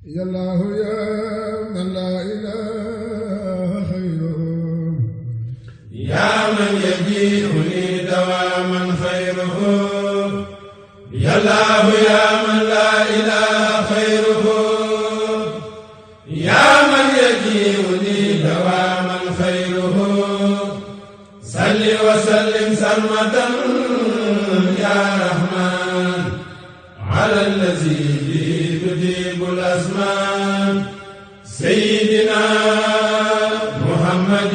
يا الله يا من لا إله خيره يا من يجيئني دواما خيره يا الله يا من لا إله خيره يا من يجيئني دواما خيره صل وسلم سرمدا يا رحمن على الذي به تجيب الأزمان سيدنا محمد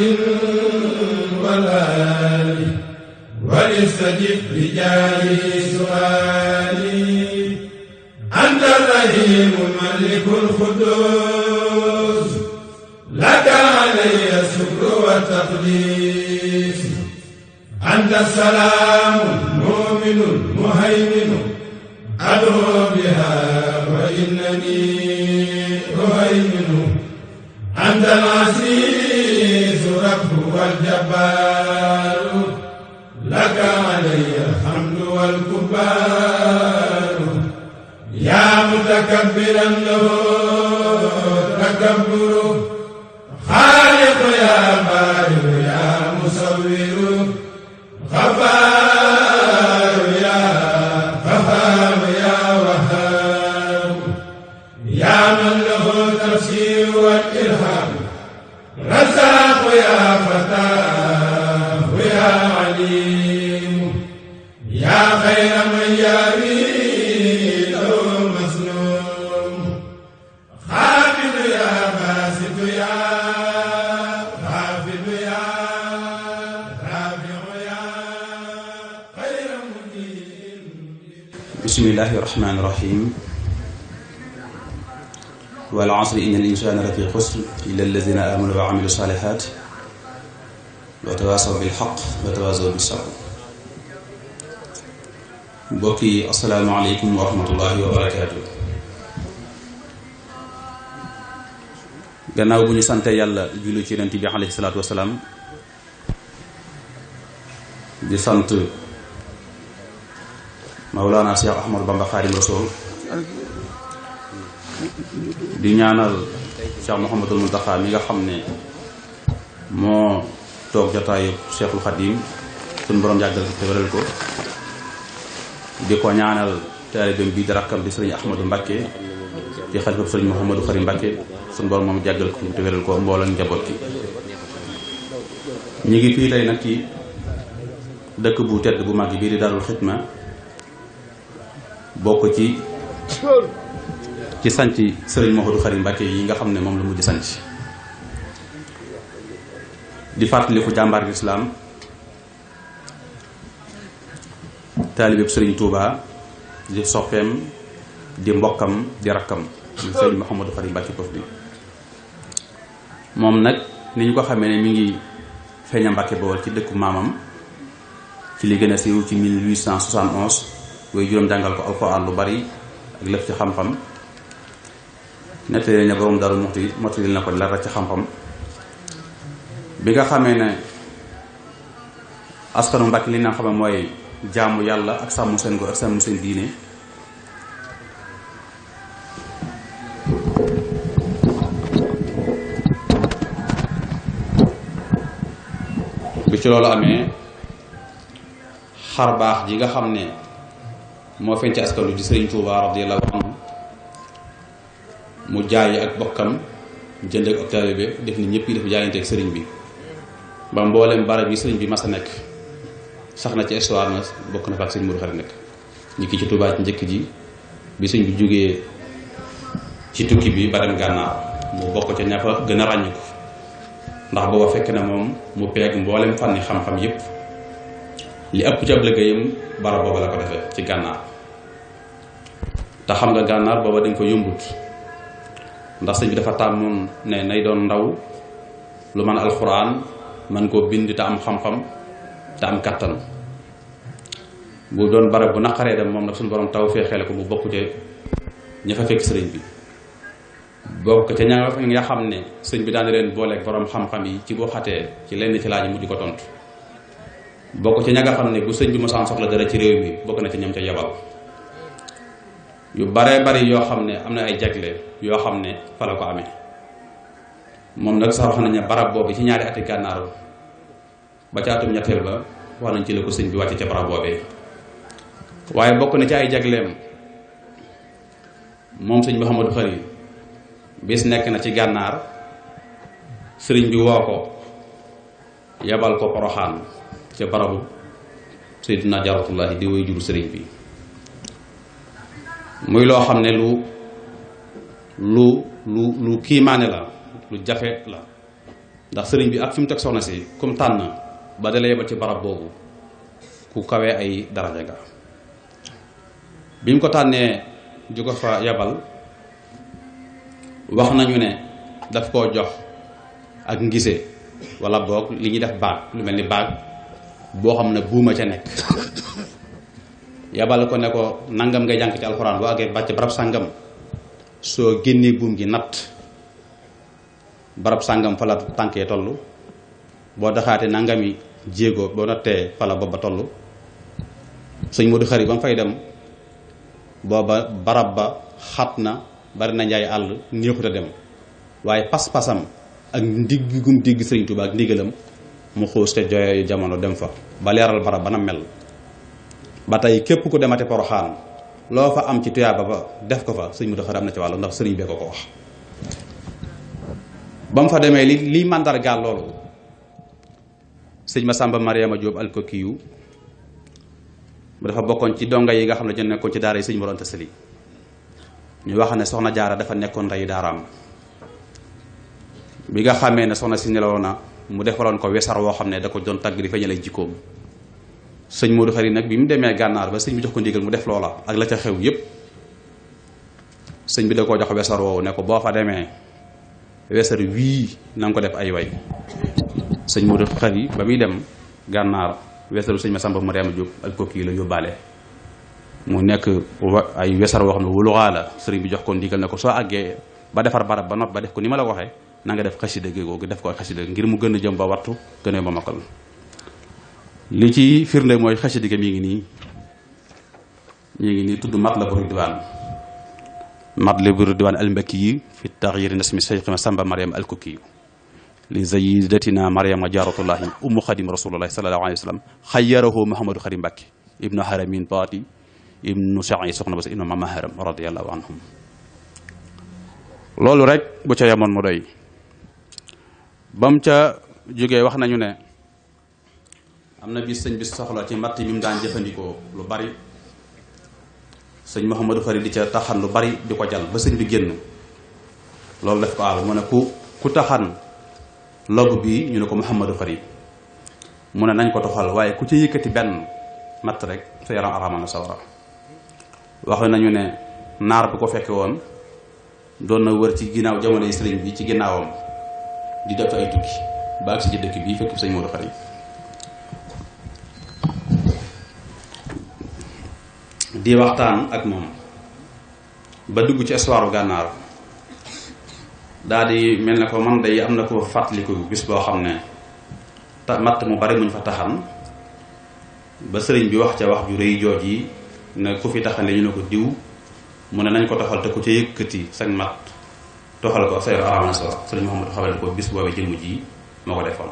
والآل وليستجب رجالي سؤالي أنت الرحيم الملك القدوس لك علي الشكر والتقديس أنت السلام المؤمن المهيمن أدعو بها وإنني أهيمن أنت العزيز رب والجبار لك علي الحمد والكبار يا متكبرا له تكبر خالق يا بارئ يا مصور غفار يا غفار يا وهاب يا من له تفسير والإلهام رزاق يا فتاه يا عليم يا خير من يريد مسلوم خافض يا باسط يا خافض يا رافع يا خير مدين. بسم الله الرحمن الرحيم. والعصر إن الإنسان لفي خسر إلا الذين آمنوا وعملوا الصالحات وتواصوا بالحق وتواصوا بالصبر. mbokk yi asalaamaaleykum wa rahmatullahi wa barakaatu. gannaaw bu ñu sante yàlla julli ci yonent bi alayhi salaatu wasalaam di sant Mawlana Cheikh Ahmadou Bamba Khadim Rasoul di ñaanal Cheikh Mouhamadul Mountakha mi nga xam ne moo toog jotaayu Cheikhul Khadim suñu borom yàggal te wéral ko di ko ñaanal taalibeem bii di rakkam di sëriñ Ahmadou Mbacké di xalifa sëriñ Mouhamadou Khari Mbacké suñu borom moom jàggal ko te wéral ko mbooloo njaboot gi. ñu ngi fii tey nag ci dëkk bu tedd bu mag bii di Daarul Xidma bokk ci sanc sëriñ Mouhamadou Khari Mbacké yi nga xam ne moom la mujj sanc di fàttaliku jàmbaar lislaam taalibeb sëriñ Touba di soppeem di mbokkam di rakkam di sëriñ Mouhamadou Khari Mbacké Pof bi moom nag ni ñu ko xamee ne mi ngi feeña Mbacké Bawol ci dëkku maamam ci li gën a siiw ci 1871 way juróom jàngal ko alxuraan lu bari ak lëf ci xam-xam nettali ne borom Daaru Muxti mottali na ko dara ci xam-xam bi nga xamee ne askanu Mbacké li na xamee mooy jaamu yàlla ak sàmm seen ko ak sàmm seen diine bi ci loolu amee xar baax ji nga xam ne moo feeñ ci askanu di Sëriñ Tuubaa radiyallahu anhu mu jaay ak bokkam jënd ak taalibe def ni ñëpp yi dafa jaayante ak sëriñ bi ba mboolem barab yi sëriñ bi mas a nekk sax na ci histoire na bokk na fa ak sëñ Modou Khari nekk ñi ki ci Touba ci njëkk ji bi sëñ bi jógee ci tukki bi ba dem gànnaar mu bokk ca ña fa gën a ràññiku ndax booba fekk na moom mu peeg mboolem fànni xam-xam yépp li ëpp ci ab liggéeyam barab booba la ko defee ci gànnaar te xam nga gànnaar booba dañ ko yombut ndax sëñ bi dafa tàmmoon ne nay doon ndaw lu mën alxuraan man koo bind te am xam-xam te am kattan bu doon barab bu naqaree dem moom nag suñu borom taw feexeele ko mu bokk ca ña fa fekk sëriñ bi bokk ca ña nga xam ne sëñ bi daan leen booleeg borom xam-xam yi ci boo xatee ci lenn ci laaj mu di ko tontu bokk ca ña nga xam ne bu sëñ bi mosaan soxla dara ci réew mi bokk na ca ñam ca yebal yu baree bari yoo xam ne am na ay jagle yoo xam ne fa la ko amee. moom nag sax wax nañ ne barab boobu ci ñaari ati gànnaar ba ca atum ñetteel ba wax nañ ci la ko sëñ bi wàcce ca barab boobee. waaye bokk na ci ay jagleem moom sëñ Mouhamadou Khary bis nekk na ci gànnaar sëriñ bi woo ko yabal ko Poroxaan ca barabu Seydina Jaaratullaahi di way juru sëriñ bi muy loo xam ne lu kiimaane la, lu jafe la, ndax sëriñ bi ak fi mu teg soxna si comme tànn ba dala yebal ci barab boobu ku kawee ay daraja nga. bi mu ko tànnee ju ko fa yebal wax nañu ne daf koo jox ak ngise wala boog li ñuy def baag lu mel ni baag boo xam ne buuma ca nekk yebal ko ne ko nangam ngay jàng ci alxuraan boo àggee bàcc barab sàngam soo génnee buum gi natt barab sàngam fa la tànkee toll boo daxaatee nangami jéego boo nattee fa la bopp ba toll. sëñ Modou Khary ba mu fay dem booba barab ba xat na bari na njaay àll néexut a dem waaye pas-pasam ak ndigg gum digg sëriñ Tuubaa ak ndigalam mu xuus te jooyee jamono dem fa ba leeral barab ba na mel. ba tey képp ku demate Poroxaan loo fa am ci tuyaaba ba def ko fa sëñ Modou Khary am na ci wàllu ndax sëriñ bee ko wax. ba mu fa demee liy màndargaal loolu sëñ Massamba Mariama Diop Alkokiyu dafa bokkoon ci donga yi nga xam ne ñu nekkoon ci daara yi sëñ Mor Anta Sali ñu wax ne soxna Jaara dafa nekkoon ndeyu daaraam. bi nga xamee ne soxna si nelaw na mu defaloon ko wesar woo xam ne da ko doon tagg di feeñal ay jikkoom. sëñ Modou Khary nag bi mu demee gànnaar ba sëñ bi jox ko ndigal mu def loola ak la ca xew yépp sëñ bi da koo jox wesar woowu ne ko boo fa demee wesar wii na nga ko def ay way. sëñ Modou Khary ba muy dem gànnaar wesaru sëñ Massamba Mariama Diop ak kooku la yóbbaale mu nekk ay wesar woo xam ne wuluxaa la sëriñ bi jox ko ndigal ne ko soo àggee ba defar barab ba not ba def ko ni ma la ko waxee na nga def xasida googu def ko ay xasida ngir mu gën a jëm ba wattu gën a ba makkal. li ci firnde mooy xasida gi mi ngi nii tudd Matlabu Ridwaan al-Mbakki yi fi taxyiri nasmi Cheikh Massamba Mariama al-Kokki li sayyidatina Mariama Jaaratullahi ummu xadim rasulullahi sallallahu alayhi wa sallam xayyarahu Mouhamadou Khary Mbacké ibnu haramin baati ibnu Cheikh soxna Bas ibnu Mama Haram radiyallahu anhum. loolu rek bu ca yemoon mu doy. ba mu ca jógee wax nañu ne am na bis sëñ bi soxla ci matt mi mu daan jëfandikoo lu bari sëñ Mouhamadou Khary di ca taxan lu bari di ko jal ba sëñ bi génn loolu def ko àll mu ne ku taxan logg bi ñu ne ko Mouhamadou Khary mu ne nañ ko toxal waaye ku ca yëkkati benn matt rek sa yaram araama na sawara. wax nañu ne naar bu ko fekke woon doon na wër ci ginnaaw jamono yi sëriñ bi ci ginnaawam di def ay tukki ba agsi ci dëkk bii fekk sëñ Modou Khary di waxtaan ak moom ba dugg ci histoire gànnaar daal di mel ne ko man day am na ko fàttaliku bis boo xam ne matt mu bari muñ fa taxan ba sëriñ bi wax ca wax ju rëy jooj yi ne ku fi taxane ñu ne ko diw mu ne nañ ko toxal te ku ca yëkkati sañ mat toxal ko sayro araman sa sëriñ Mouhamadou xamal ko bis boobu jëmm ji moo ko defoon.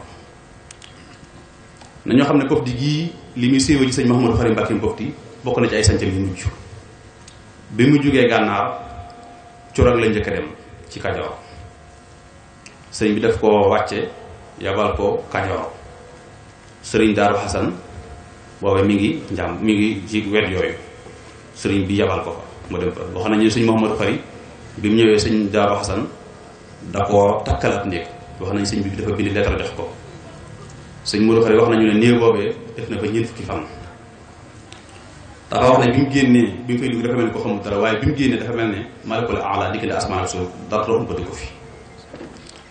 nañoo xam ne Pofdy gii li muy séewa ci sëñ Mouhamadou Khary Mbacké Pofdy bokk na ci ay sancam yu mujj bi mu jógee gànnaar Curag la njëkk a dem ci Kajoor sëriñ bi def ko wàcce yabal ko Kajoor sëriñ Daaru Xasan boobe mi ngi ci wet yooyu sëriñ bi yabal ko fa mu dem fa wax nañu sëñ Mouhamadou Khary bi mu ñëwee sëñ Daaru Xasan da koo takkal ab néeg wax nañ sëñ bi dafa bind lettre jox ko sëñ Modou Khary wax nañu ne néeg boobee def na fa ñeent fukki fan. dafa wax ne bi mu génnee bi mu fay dugg dafa mel ni ko xamul dara waaye bi mu génnee dafa mel ne malakul aala diggante asamaan ak suuf dara umpati ko fi.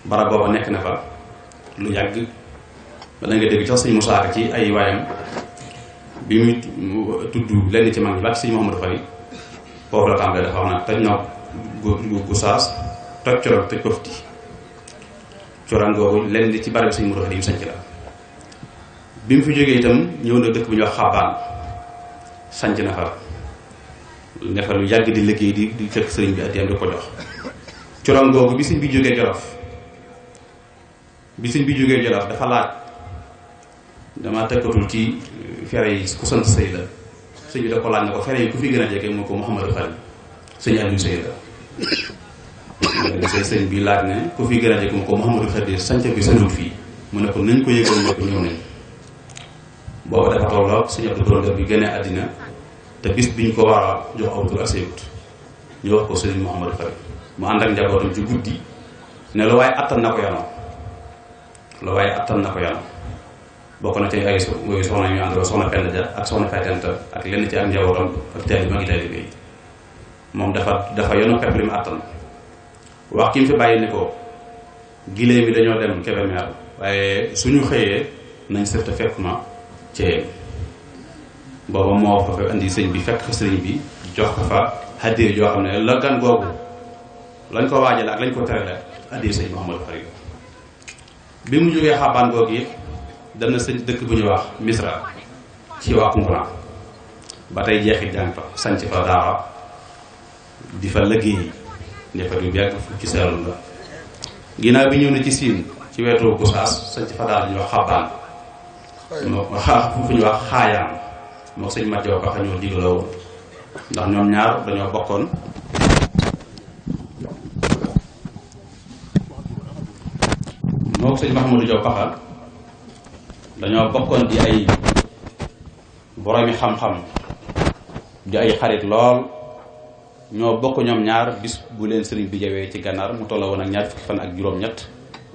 barab booba nekk na fa lu yàgg ba da nga dégg sax sëñ Moussa Ka ci ay waayam bi muy tudd lenn ci mag ñi ba ci sëñ Mouhamadou Khary foofu la tàmbalee dafa wax na toj na gu saas toj Curag toj Pofdy Curag googu lenn ci barab sëñ Modou Khary yu sanc la. bi mu fi jógee itam ñëw na dëkk bu ñuy wax Xabaan sanc na fa ne fa lu yàgg di liggéey di fekk sëriñ bi addiyam di ko jox. coroon googu bi sëñ bi jógee Jolof dafa laaj dama tëkkatul ci fere yi ku sant sëy la sëñ bi da ko laaj ne ko fere yi ku fi gën a jege moo ko Mouhamadou Khari sëñ Aliou Sëy la sëñ bi laaj ne ku fi gën a jege moo ko Mouhamadou Khari sanc bi sëñul fii mu ne ko nañ ko yëgal ne ko ñëw nañ. boobu dafa tolloog sëñ Abdou Dondo bi génnee àddina te bis biñ ko war a jox aw tur aseewut ñu wax ko sëñ Mouhamadou Khari mu ànd ak njabootam ci guddi ne lu waaye attan na ko yanoo bokk na ci ay soxna ñu àndal soxna Penda Dia ak soxna Faytenta ak lenn ci ak njabootam ak teel bi ma ngi tey liggéey moom dafa yenu pepp li mu attan wax ki mu fi bàyyi ne ko giléem yi dañoo dem Kébémer waaye suñu xëyee nañ sëfta fekk ma ci booba moo fa indi sëñ bi fekk fa sëriñ bi jox ko fa hadiya joo xam ne la gan googu lañ ko waajale ak lañ ko terale hadiya sëñ Mouhamadou Khari bi mu jógee xabaan googu yi dem na sëñ dëkk bu ñuy wax Misra ci waa Kunkuna ba tey jeexit jàng fa sanc fa daara di fa liggéey ne fa du yàgg ci seerul la ginnaaw bi ñëw na ci Siin ci wetu Gosaas sanc fa daara ñuy wax xabaan fu ñuy wax xaayaan moo sëñ Mat Jaw Paxa ñoo digaloo woon ndax ñoom ñaar dañoo bokkoon moo sëñ Mahamadou Jaw Paxa dañoo bokkoon di ay boroomi xam-xam di ay xarit lool ñoo bokk ñoom ñaar bis bu leen sëriñ bi jawee ci gànnaar mu tolla woon ak ñaar fukki fan ak juróom-ñett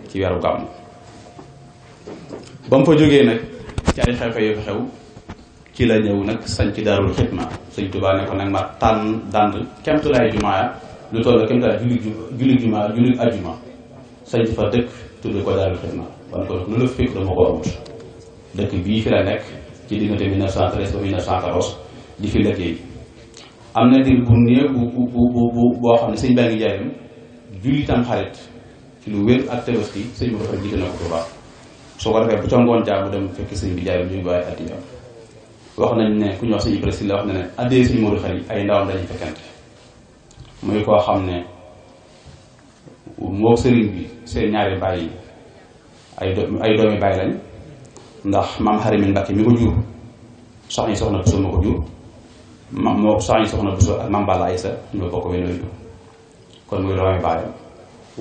ci weeru gàmmu ba mu fa jógee nag ci ay xew-xew yu xew ci la ñëw nag sañ ci Daarul Xidma sëñ Tuubaa ne ko nag ma tànn dànd kemtulaay jumaa lu toll kemtulaay julli jumaa julli ajjuma sañ fa dëkk tudd ko Daarul Xidma wan ko nag lu la fekk dama ko amut dëkk bii fi la nekk ci diggante 1913 ba 1914 di fi liggéey am na diir bu néew boo xam ne sëñ baa ngi jaayam julli tam xarit ci lu wér ak Tabaski sëñ bi dafa jiite na ko Tuubaa soo ko defee bu ca ngoon jaabu dem fekk sëñ bi jaayam ñu ngi bàyyi addiya wax nañ ne ku ñu wax sëñ Ibra Si la wax na ne addee sëñ Modou Khari ay ndawam dañuy fekkante muy koo xam ne moo sëriñ bi seen ñaari bàyyi ay doomi bàyyi lañ ndax maam Xarimin Mbàkke mi ko jur soxna Buso ma ko jur moo soxna Buso ak maam Balla Aysa ñoo bokk wenn wéy kon muy doomi bàyyam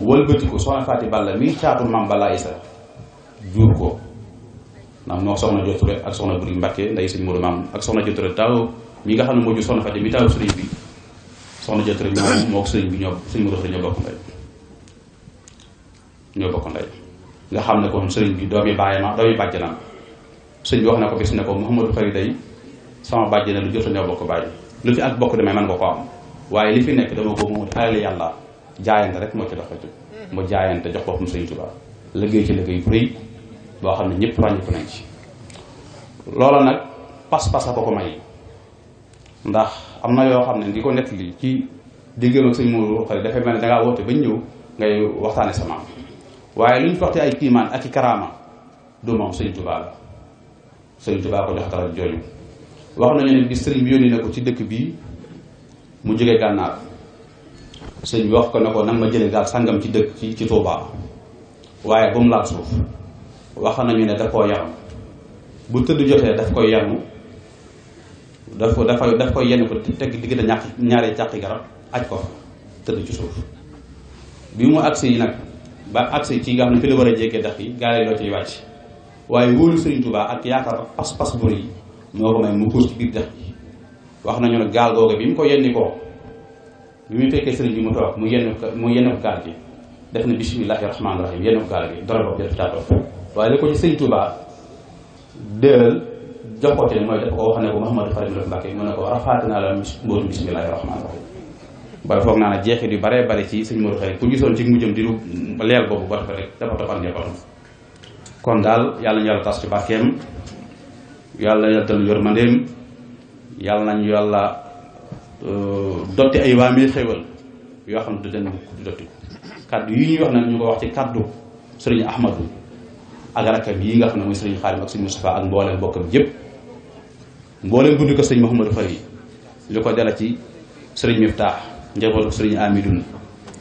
wëlbatiku soxna Faati Balla mi caatu maam Balla Aysa jur ko ndax moo soxna Joture ak soxna Buri Mbàkke nday sëñ Modou maam ak soxna Joture taw mi nga xam ne moo jur soxna Faati mi taw sëriñ bi soxna Joture moo sëriñ bi sëñ Modou Khari ñoo bokk ndey nga xam ne kon sëriñ bi doomi bàyyama doomi bàjjanam sëñ bi wax na ko bis ne ko Mouhamadou Khari day sama bàjjana lu jot a ñoo bokk bàyyi lu fi ak bokk demee man nga ko am waaye li fi nekk dama ko moom alal yàlla jaayante rek moo ci dox mu jaayante jox boppam sëñ Tuubaa liggéey ci liggéey bu rëy boo xam ne ñëpp ràññiku nañ ci loola nag pas-pas a ko may ndax am na yoo xam ne di ko nekk li ci diggam ak sëñ Mouhamadou Khari dafay mel ne dangaa woote bañ ñëw ngay waxtaane sa maam waaye lu ñu waxte ay kiimaan ak i karaama du moom sëñ Tuubaa la sëñ Tuubaa ko jox dara jooju wax nañu ne bi sëriñ bi yónni na ko ci dëkk bii mu jógee gànnaar sëñ bi wax ko ne ko nag ma jële gaal sàngam ci dëkk ci Tuubaa waaye bu mu laal suuf wax nañu ne daf koo yaram bu tëdd jotee daf koy yarnu daf koy yenn ko teg diggante ñaari càqi garab aj ko fa tëdd ci suuf bi mu agsi yi nag ba agsi ci nga xam ne fi la war a jéggee dax yi gaal yi loo ciy wàcc waaye wóolu Sëriñ Tuubaa ak yaakaar ak pas-pas bu rëy moo ko may mu xuus ci biir dex gi wax nañu ne gaal googu bi mu ko yenni koo bi mu fekkee sëriñ bi mu toog mu yenn ko gaal gi def na bismillaahi rahmaani rahiim yenn ko gaal gi dara bopp def caatof waaye li ko ci Sëriñ Tuubaa déel jox ko te mooy dafa ko wax ne ko Mouhamadou Khari Mbàkke mu ne ko rafaati naa la mbootu bismillaahi rahmaani rahiim ba foog naa ne jeexit yu bare bare ci sëñ Modou Khari ku gisoon ci mujjam di lu leel boobu ba dafa rek dafa toppal njabootam kon daal yàlla ñu yàlla tas ci barkeem yàlla yàddal yërmandeem yàlla nañu yàlla dotti ay waamee xéwal yoo xam ne du den du dotti ko kaddu yi ñuy wax nag ñu ko wax ci kaddu sëriñ Ahmadou ak rakkam yi nga xam ne muy sëriñ Xaadim ak sëriñ Moustapha ak mbooleem bokkam yëpp mbooleem bundi ko sëñ Mouhamadou Khari li ko dala ci sëriñ Miftaax njabootu sëriñ Amidoun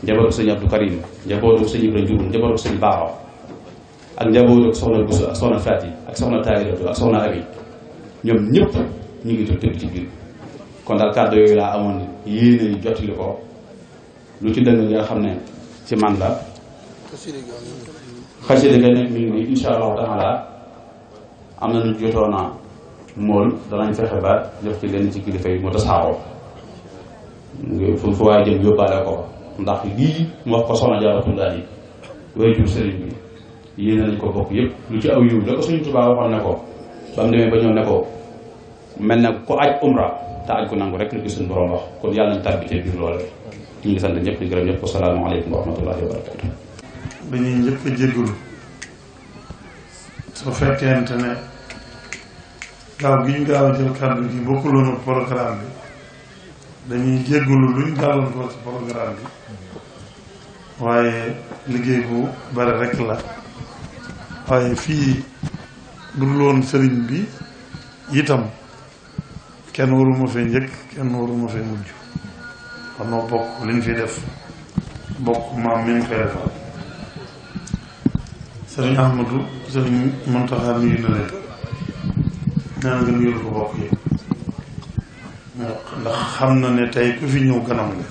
njabootu sëriñ Abdou Karim njabootu sëriñ Ibra Ndiour njabootu sëriñ Baaxo ak njabootu soxna Bousso ak soxna Fati ak soxna Tahiratu ak soxna Abi ñoom ñëpp ñu ngi tëdd ci biir kon daal kàddu yooyu laa amoon yéene yi jottali ko lu ci dëng nga xam ne ci man la xasida ga ne mi ngi nii insha allahu taala am na nu jotoona mool danañ fexe ba jox ci lenn ci kilifa yi mu tasaaroo fu waaye jëm yóbbaale ko ndax lii mu wax ko soxna Jaaratullaahi way jur sëriñ bi yéene nañ ko bokk yëpp lu ci aw yiw la ko Sëriñ Tuubaa waxoon ne ko ba mu demee ba ñëw ne ko mel na ko aj umra te aj ko nangu rek lu gis suñu borom wax kon yàlla nañ tàbbitee biir loolu ñu ngi sant ñëpp di gërëm ñëpp assalaamu aleykum wa rahmatullahi wa barakatu dañuy njëkk a jégalu su fekkente ne gaaw gi ñu gaaw a jël kàddu gi bokkuloon ak programme bi dañuy jégalu luñ gàllankoor ci programme bi waaye liggéey bu bari rek la waaye fii bu dul woon sëriñ bi itam kenn waruma fee njëkk kenn waruma fee mujj kon noo bokk liñ fi def bokk maam mi ñu koy defal sëriñ Ahmadou sëriñ Muntaxa nuyu na leen nee na nga nuyul ko bokk yi ndax xam na ne tey ku fi ñëw ganam nga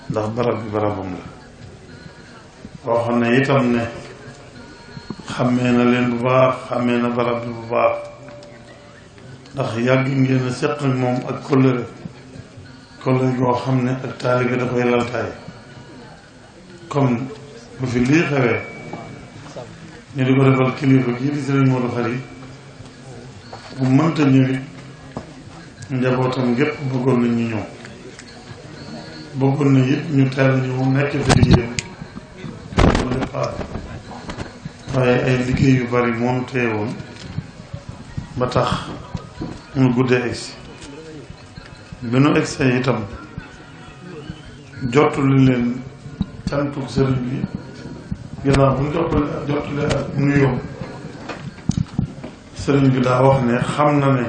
ndax barab bi barabam la boo xam ne itam ne xàmmee na leen bu baax xàmmee na barab bi bu baax ndax yàgg ngeen a seq ak moom ak kóllëre goo xam ne ak taalibe da koy laltaay comme bu fi lii xewee ñu di ko defal kilifa gii di sëriñ Modou Khari bu mënta ñëwit njabootam gépp bëggoon nañ ñu ñëw bëggoon na it ñu teel ñu nekk fi yéen bu départ waaye ay liggéey yu bari moom téye woon ba tax ñu guddee egsi bi nu egsee itam jottali leen cantuk sëriñ bi ginnaaw bu ñu jottali ak nuyoo sëriñ bi daa wax ne xam na ne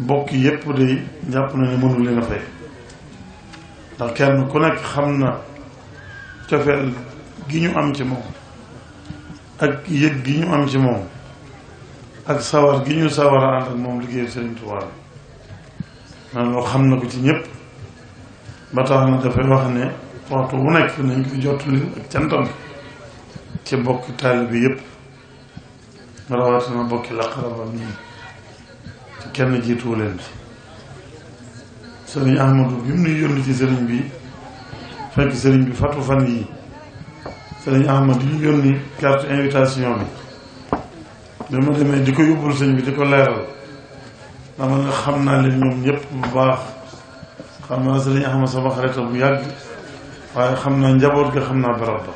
bokk yépp de jàpp na ne mënul leen a fay ndax kenn ku nekk xam na cofeel gi ñu am ci moom ak yëg gi ñu am ci moom ak sawar gi ñu sawar a ànd ak moom liggéeyu Sëriñ Tuubaa man loo xam na ko ci ñëpp ba tax na dafay wax ne waxtu bu nekk nañ ko jottali ak cantam ci bokki taalibe bi yëpp rawatina bokki laqarabam ñii ci kenn jiituwu leen ci sëriñ Ahmadou bi mu nuy yónni ci sëriñ bi fekk sëriñ bi fatu fan yii sëriñ Ahmadou yi ñu yónni carte invitation bi ma demee di ko yóbbul sëñ bi di ko leeral dama nga xam naa leen ñoom ñëpp bu baax xam naa sëriñ Ahmad sama xarita bu yàgg waaye xam naa njaboot ga xam naa barab ba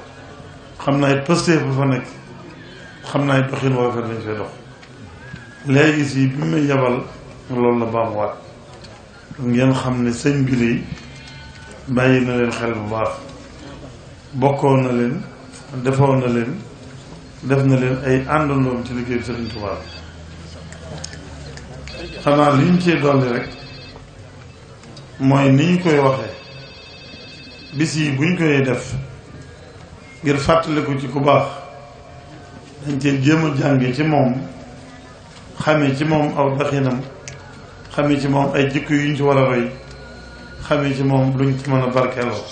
xam naa it pësteef bu fa nekk xam naa it doxin woo fet lañ fay dox léegi si bi may yabal loolu la baam waat ngeen xam ne sëñ bi lay bàyyi na leen xel bu baax bokkoon na leen defoon na leen def na leen ay àndandoom ci liggéey Sëriñ Tuubaa xanaa li ñu cee dolli rek mooy ni ñu koy waxee bis yi buñ koy def ngir fàttaliku ci ku baax dañ cee jéem a jànge ci moom xamee ci moom aw doxinam xamee ci moom ay jikko yu ñu ci war a roy xamee ci moom luñ ci mën a barkeeloo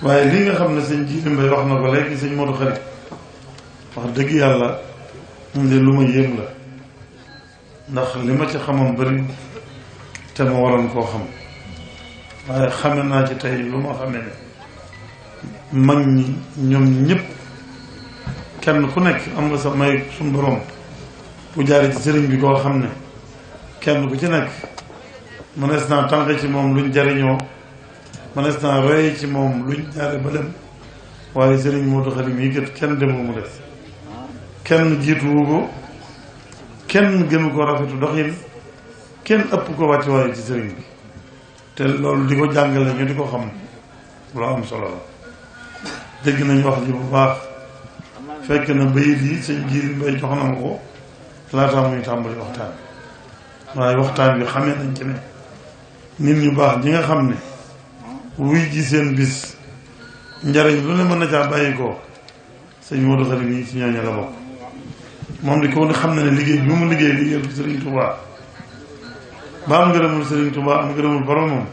waaye li nga xam ne sëñ Jiiri Mbay wax na ko léegi sëñ Modou Khari wax dëgg yàlla mu de lu ma yéem la ndax li ma ci xamoon bari te ma waroon koo xam waaye xame naa ci tey lu ma xamee ne mag ñi ñoom ñëpp kenn ku nekk am nga sa may suñu borom bu jaaree ci sëriñ bi koo xam ne kenn ku ci nekk mënees naa tànq ci moom luñ jariñoo mënees naa roye ci moom luñ jaare ba dem waaye sëriñ Modou Khari mii kat kenn demul mu des kenn jiituwu ko kenn gënu ko rafetu doxin kenn ëpp ko wàcc waaye ci sëriñ bi te loolu di ko jàngale ñu di ko xam lu am solo la dégg nañ wax ji bu baax fekk na bayit yi sëñ Jiiri Mbay jox na ma ko laataa muy tàmbali waxtaan waaye waxtaan bi xamee nañ ci ne nit ñu baax ñi nga xam ne wuy ji seen bis njariñ lu ne mën na caa bàyyi ko sëñ Modou Khari nii ci ñooñu la bokk. moom di ko ne xam na ne liggéey bi mu liggéey liggéeyal ko Sëriñ Tuubaa ba am ngërëmul Sëriñ Tuubaa am ngërëmul boromam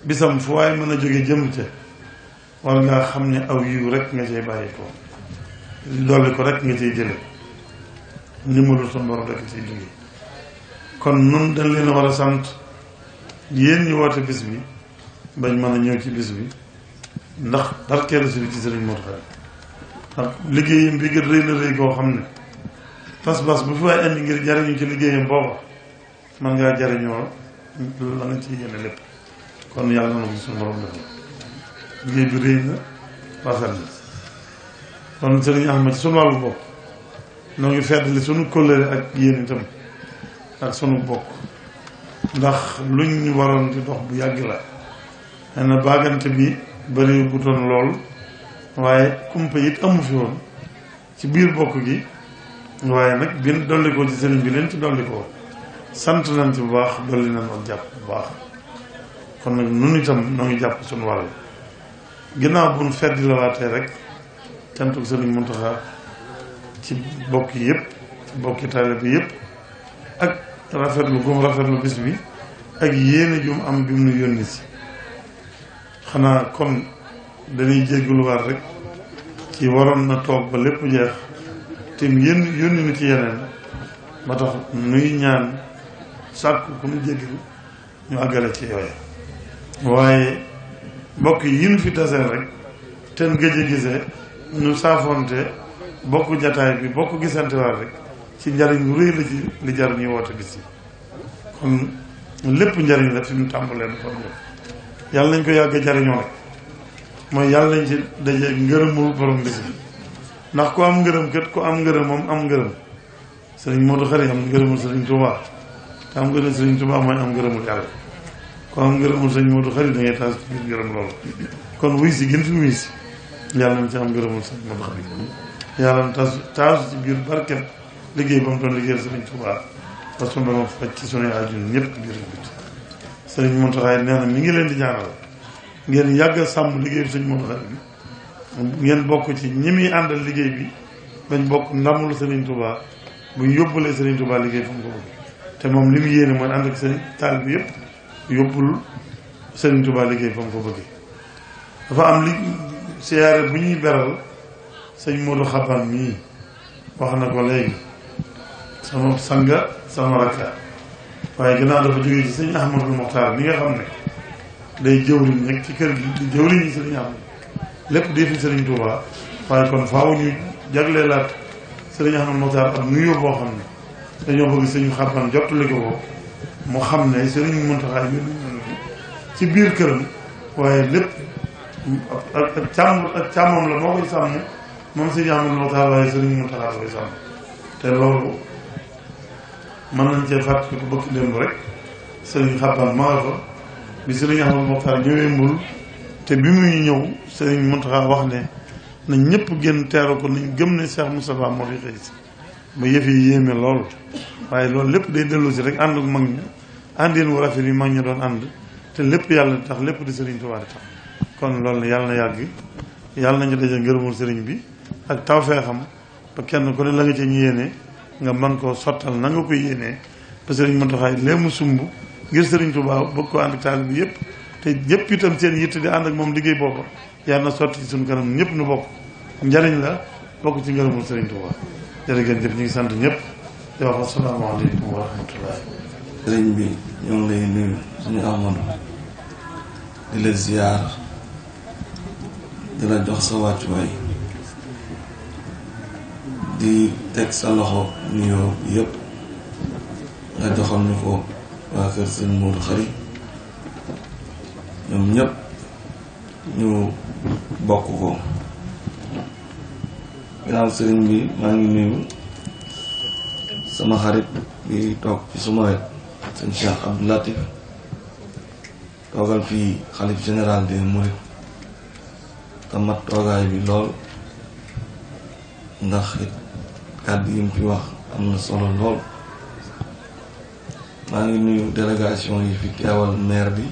bisam fu waaye mën a jóge jëm ca war ngaa xam ne aw yiw rek nga cay bàyyi ko dolli ko rek nga cay jële ndimbalul sa borom rek cay jóge kon nun dañ leen a war a sant yéen ñu woote bis bi bañ mën a ñëw ci bis bi ndax barkeelu si bi ci Sëriñ Modou Khari ndax liggéeyam bi gën rëy na rëy koo xam ne pas-pas bu fi waay indi ngir jariñu ci liggéeyam booba man ngaa jariñoo la nga ciy yéene lépp kon yàlla na ko suñu borom defal liggéey bi rëy na rafet na kon sëriñ Ahmad ci sunu wàllu bopp noo ngi feddali sunu kóllëre ak yéen itam ak sunu bokk ndax luñ ñu waroon di dox bu yàgg la xëy na baagante bi bari bu doon lool waaye kumpa it amu fi woon ci biir bokk gi waaye nag bin dolli ko ci sëriñ bi leen ci dolli ko sant nañ ci bu baax dolli nañ ak jàpp bu baax kon nag nun itam noo ngi jàpp suñu wàll ginnaaw buñ feddi la waatee rek cantuk sëriñ Muntaxa ci bokk yi yëpp ci bokki taalibe bi yëpp ak rafetlu gum rafetlu bis bi ak yéene jum am bi mu nu yónni si xanaa kon dañuy jégguluwaat rek ci waroon na toog ba lépp jeex te yónni nu ci yeneen ba tax nuy ñaan sàkku ku nu jéggal ñu àggale ci yooya waaye mbokk yi nu fi taseel rek te gëj a gisee ñu saafonte bokk jataay bi bokk gisante waat rek ci njariñ lu rëy la ci li jar ñuy woote bis yi kon lépp njariñ la fi mu tàmbalee na kon yàlla nañ ko yàgg jariñoo rek mooy yàlla nañ ci daje ngërëmul borom bis bi ndax ku am ngërëm kët ku am ngërëm moom am ngërëm sëriñ Modou Khari am ngërëmul sëriñ Touba te am ngërëm sëriñ Touba mooy am ngërëmul yàlla ku am ngërëmul sëriñ Modou Khari da ngay taas ci biir ngërëm loolu kon wuy si gën fi wuy si yàlla nañ ci am ngërëmul sëriñ Modou Khari yàlla na taasu ci biir barket liggéey ba mu doon liggéeyal sëriñ Touba parce que moom faj ci sunuy aju ñëpp biir bit sëriñ Modou Khari nee na mi ngi leen di ñaanal ngeen yàgg sàmm liggéey bi sëriñ Modou Khari bi ngeen bokk ci ñi muy àndal liggéey bi bañ bokk ndamul Serigne Touba bu yóbbulee Serigne Touba liggéey fa mu ko bëgg te moom li mu yéene mooy ànd ak seen taal bi yëpp yóbbul Serigne Touba liggéey fa mu ko bëggee. dafa am li siyaare bu ñuy beral sëñ Modou Xaban mii wax na ko léegi sama sanga sama rakka waaye gannaaw dafa jógee ci sëñ Ahmadou Mokhtar mi nga xam ne day jëwriñ nekk ci kër gi di jëwriñ yi sëñ Ahmadou lépp di fi Serigne Touba waaye kon faaw ñu jagleelaat Serigne Ahmadou Mokhtar ak nuyoo boo xam ne dañoo bëgg sëñ Xaban jottali ko mu xam ne Serigne Mountakha ci biir këram waaye lépp ak càmmam la moo koy sàmm moom sëñ Ahmadou Mokhtar waaye Serigne Mountakha la koy sàmm te loolu mën nañ cee fàttali ko bëgg démb rek Serigne Xaban maa nga fa bi Serigne Ahmadou Mokhtar ñëwee Mbul te bi muy ñëw Serigne Mountakha wax ne na ñëpp génn teeru ko nañ gëm ne Cheikh Moustapha moo fi xëy si ba yëf yi yéeme lool waaye loolu lépp day dellu si rek ànd ak mag ña àndeen wu rafet yi mag ña doon ànd te lépp yàlla tax lépp di Serigne Touba di tax kon loolu yàlla na yàgg yàlla nañu daje ngërëmul Serigne bi ak tawfeexam ba kenn ku ne la nga ci ñu yéene nga mën koo sottal na nga koy yéenee ba Serigne Mountakha lee mu sumb ngir Serigne Touba bëgg ko ànd ak taalibe bi yëpp te ñëpp itam seen yitte di ànd ak moom liggéey boobu yàlla na sotti ci suñu kanam ñëpp nu bokk njariñ la bokk ci ngërëmul Serigne Touba jërë ngeen jëf ñu ngi sant ñëpp di wax asalaamaaleykum wa rahmatullah. sëriñ bi ñoo ngi lay nuyu suñu amoon di la ziar di la jox sa wàccuwaay di teg sa loxo nuyoo yëpp nga joxal ñu ko waa kër sëñ Modou Khari ñoom ñëpp ñu bokk ko. ginnaaw sëriñ bi maa ngi nuyu sama xarit bi toog ci suma wet sëñ Cheikh Abdou Latif toogal fii xalif général des Mourides te mat toogaay bi lool ndax it kàddu yi mu fi wax am na solo lool maa ngi nuyu délégation yi fi teewal maire bi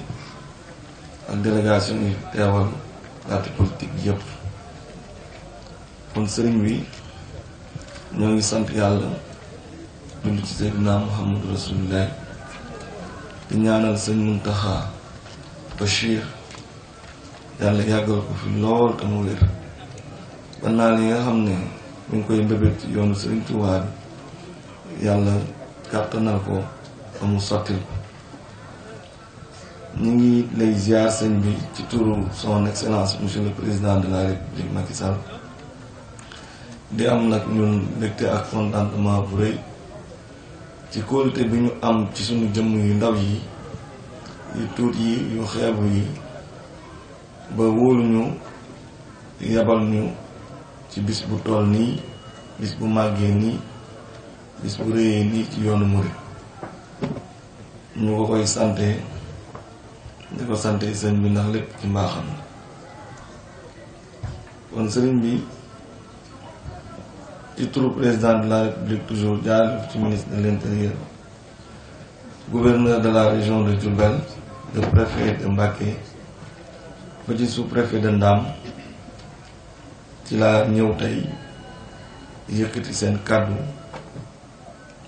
ak délégation yi fi teewal parti politique yëpp. kon sëriñ bi ñoo ngi sant yàlla julli ci Seydina Muhammadu Rasulullah di ñaanal sëñ Muntaxa Bachir yàlla yàggal ko fi lool te mu wér ba naa li nga xam ne mu ngi koy mbébét ci yoonu sëriñ Tuubaa bi yàlla kàttanal ko ba mu sottil ko. ñu ngi lay ziar sëñ bi ci turu son excellence monsieur le président de la république Macky Sall di am nag ñun mbégte ak contentement bu rëy ci kóolute bi ñu am ci suñu jëmm yu ndaw yi yu tuut yi yu xeebu yi ba wóoluñu yabal ñu ci bis bu toll nii bis bu màggee nii bis bu rëyee nii ci yoonu murid ñu ko koy sante di ko sante sëñ bi ndax lépp ci mbaaxam kon sëriñ bi ci turu président de la république toujours jaarale ci ministre de l'intérieur gouverneur de la région de Diourbel le préfet de Mbacké ba ci sous-préfet de Ndam ci laa ñëw tey yëkkati seen kàddu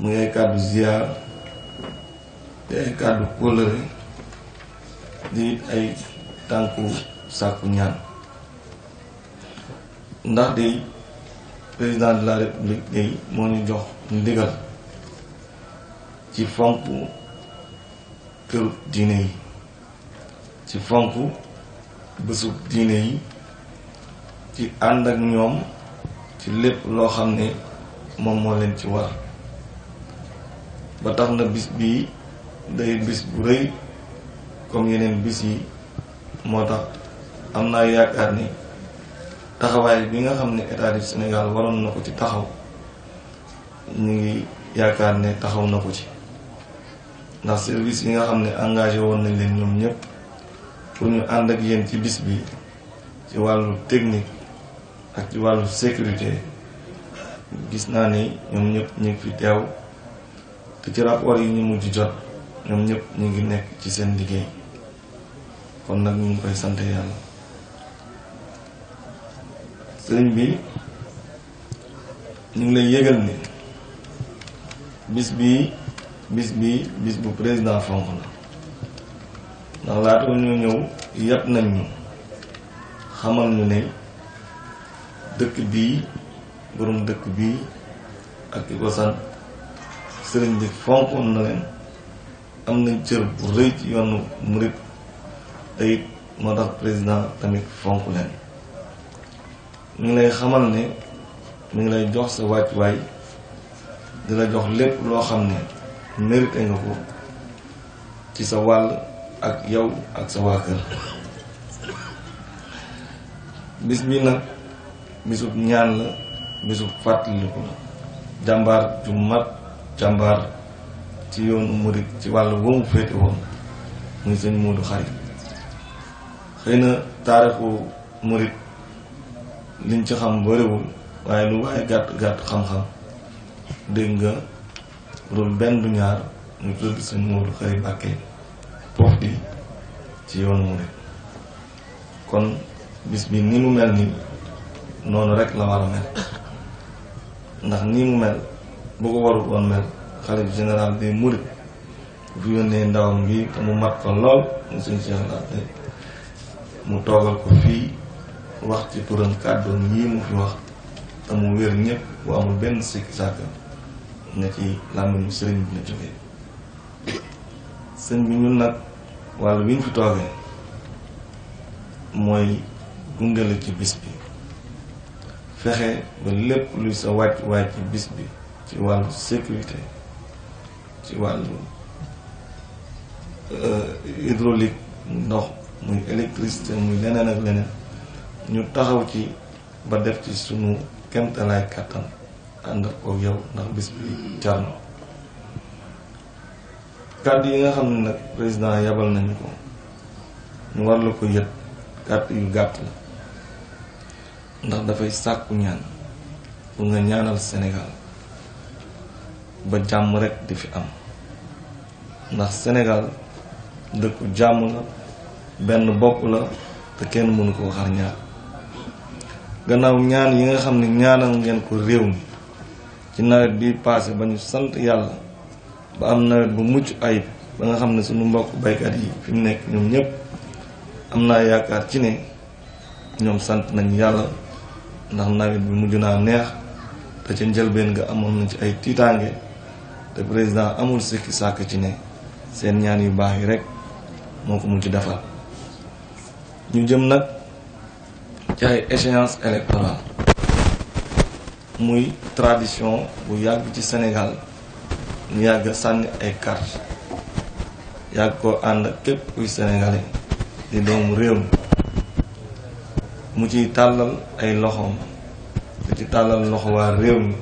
muy ay kàddu ziar te ay kàddu kóllëre di ay tànku sàkku ñaan ndax de président de la république day moo ñu jox ndigal ci fonk këru diine yi ci fonk bésu diine yi ci ànd ak ñoom ci lépp loo xam ne moom moo leen ci war ba tax na bis bii day bis bu rëy comme yeneen bis yi moo tax am naa yaakaar ni taxawaay bi nga xam ne état du Sénégal waroon na ko ci taxaw ñu ngi yaakaar ne taxaw na ko ci ndax service yi nga xam ne engagé woon nañ leen ñoom ñëpp pour ñu ànd ak yéen ci bis bi ci wàllu technique ak ci wàllu sécurité gis naa ni ñoom ñëpp ñu ngi fi teew te ci rapport yi ñu mujj jot ñoom ñëpp ñu ngi nekk ci seen liggéey kon nag ñu ngi koy sant yàlla. sëriñ bi ñu ngi lay yëgal ni bis bu président fonk la ndax laata ñu ñëw yàpp nañ ñu xamal ñu ne dëkk bii borom dëkk bii ak ki ko sant sëriñ bi fonkoon na leen am nañ cër bu rëy ci yoonu murit te it moo tax président tamit fonk leen ñu ngi lay xamal ne ñu ngi lay jox sa wàccuwaay di la jox lépp loo xam ne mérité nga ko ci sa wàll ak yow ak sa waa kër. bis bi nag bisub ñaan la bisub fàttaliku la jàmbaar ju mat jàmbaar ci yoonu murit ci wàll woomu féete woon muy sëñ Moodu Xari xëy na taarixu murit liñ ci xam bariwul waaye lu waaye gàtt gàtt xam-xam dégg nga rul benn du ñaar ñu tudd sëñ Moodu Xari Mbàkke foofu di ci yoonu murit kon bis bi ni mu mel ni noonu rek la war a mel ndax ni mu mel bu ko warul woon mel xalif général des mourides bu fi yónnee ndawam bi te mu mat ko lool mu sëñ Cheikh Latte mu toogal ko fii wax ci turam kàddoon yii mu fi wax te mu wér ñëpp bu amul benn sikki sàkk na ci làmmiñu sëriñ bi na jógee sëñ bi ñun nag wàllu wi ñu fi toogee mooy gungale ci bis bi fexe ba lépp luy sa wàcc ci bis bi ci wàllu sécurité ci wàllu hydraulique ndox muy électricité muy leneen ak leneen ñu taxaw ci ba def ci sunu kemtalaay kàttan ànd ak yow ndax bis bi jar na kàddu yi nga xam ne nag président yabal nañu ko ñu war la ko yët kàddu yu gàtt la ndax dafay sàkku ñaan pour nga ñaanal Sénégal ba jàmm rek di fi am ndax Sénégal dëkku jàmm la benn bopp la te kenn mënu koo xar ñaar gannaaw ñaan yi nga xam ne ñaanal ngeen ko réew mi ci nawet bi passé ba ñu sant yàlla ba am nawet bu mucc ayib ba nga xam ne suñu mbokk baykat yi fi mu nekk ñoom ñëpp am naa yaakaar ci ne ñoom sant nañ yàlla ndax nawet bi mujj naa neex te ca njëlbeen nga amoon na ci ay tiitaange te président amul sikki sàkk ci ne seen ñaan yu baax yi rek moo ko mujj defal ñu jëm nag ci ay échéance électorale muy tradition bu yàgg ci Sénégal ñu yàgg sànni ay carte yàgg koo ànd ak képp kuy sénégalais di doomu réew mi mu ciy tàllal ay loxoom di ci tàllal loxo waa réew mi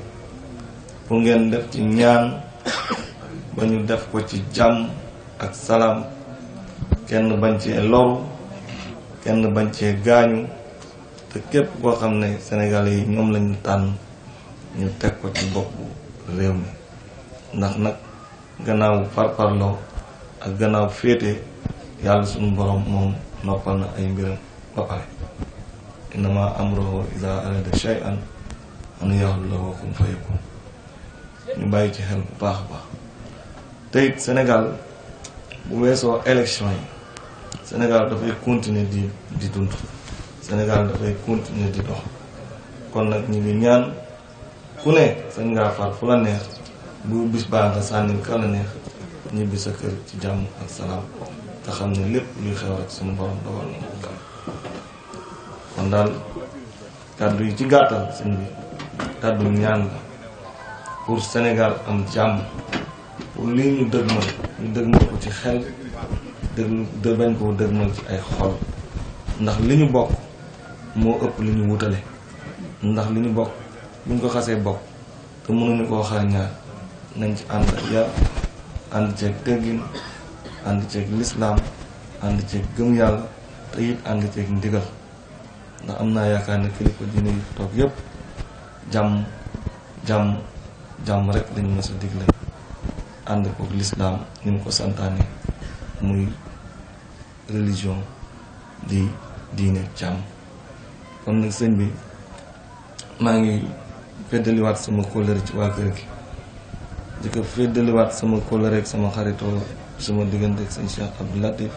pour ngeen def ci ñaan ba ñu def ko ci jàmm ak salaam kenn bañ cee loru kenn bañ cee gaañu te képp koo xam ne sénégalais yi ñoom lañu tànn ñu teg ko ci boppu réew mi ndax nag gannaaw parparloo ak gannaaw féete yàlla suñu borom moom noppal na ay mbiram ba pare innama amruhu iza arada shay'an an yaqula lahu kun fayakun ñu bàyyi ci xel bu baax a baax te it Sénégal bu weesoo élection yi Sénégal dafay continuer di dund Sénégal dafay continuer di dox kon nag ñu ngi ñaan ku ne sañ ngaa far fu la neex bu bis baa nga sànni ka la neex ñibbi sa kër ci jàmm ak salaam te xam ne lépp luy xew rek suñu borom dogal na ko kon daal kàddu yi ci gàttal sëñ bi kàddu ñaan la pour Sénégal am jàmm pour lii ñu dëgmal ko ci xel bañ koo dëgmal ci ay xol ndax li ñu bokk moo ëpp li ñu wutale ndax li ñu bokk buñ ko xasee bokk te mënuñu koo xar ñaar nañ ci ànd ak yar ànd ceeg teggin ànd ceeg lislaam ànd ceeg gëm yàlla te it ànd ceeg ndigal ndax am naa yaakaar ne kilifa diine yi toog yépp jàmm rek lañu mës a digle ànd kook lislaam ni mu ko santaane muy religion di diine jàmm kon nag sëñ bi maa ngi feddaliwaat sama kóllëre ci waa kër gi di ko feddaliwaat sama kóllëre ak sama xaritoo sama diggante ak sëñ Cheikh Abdou Latif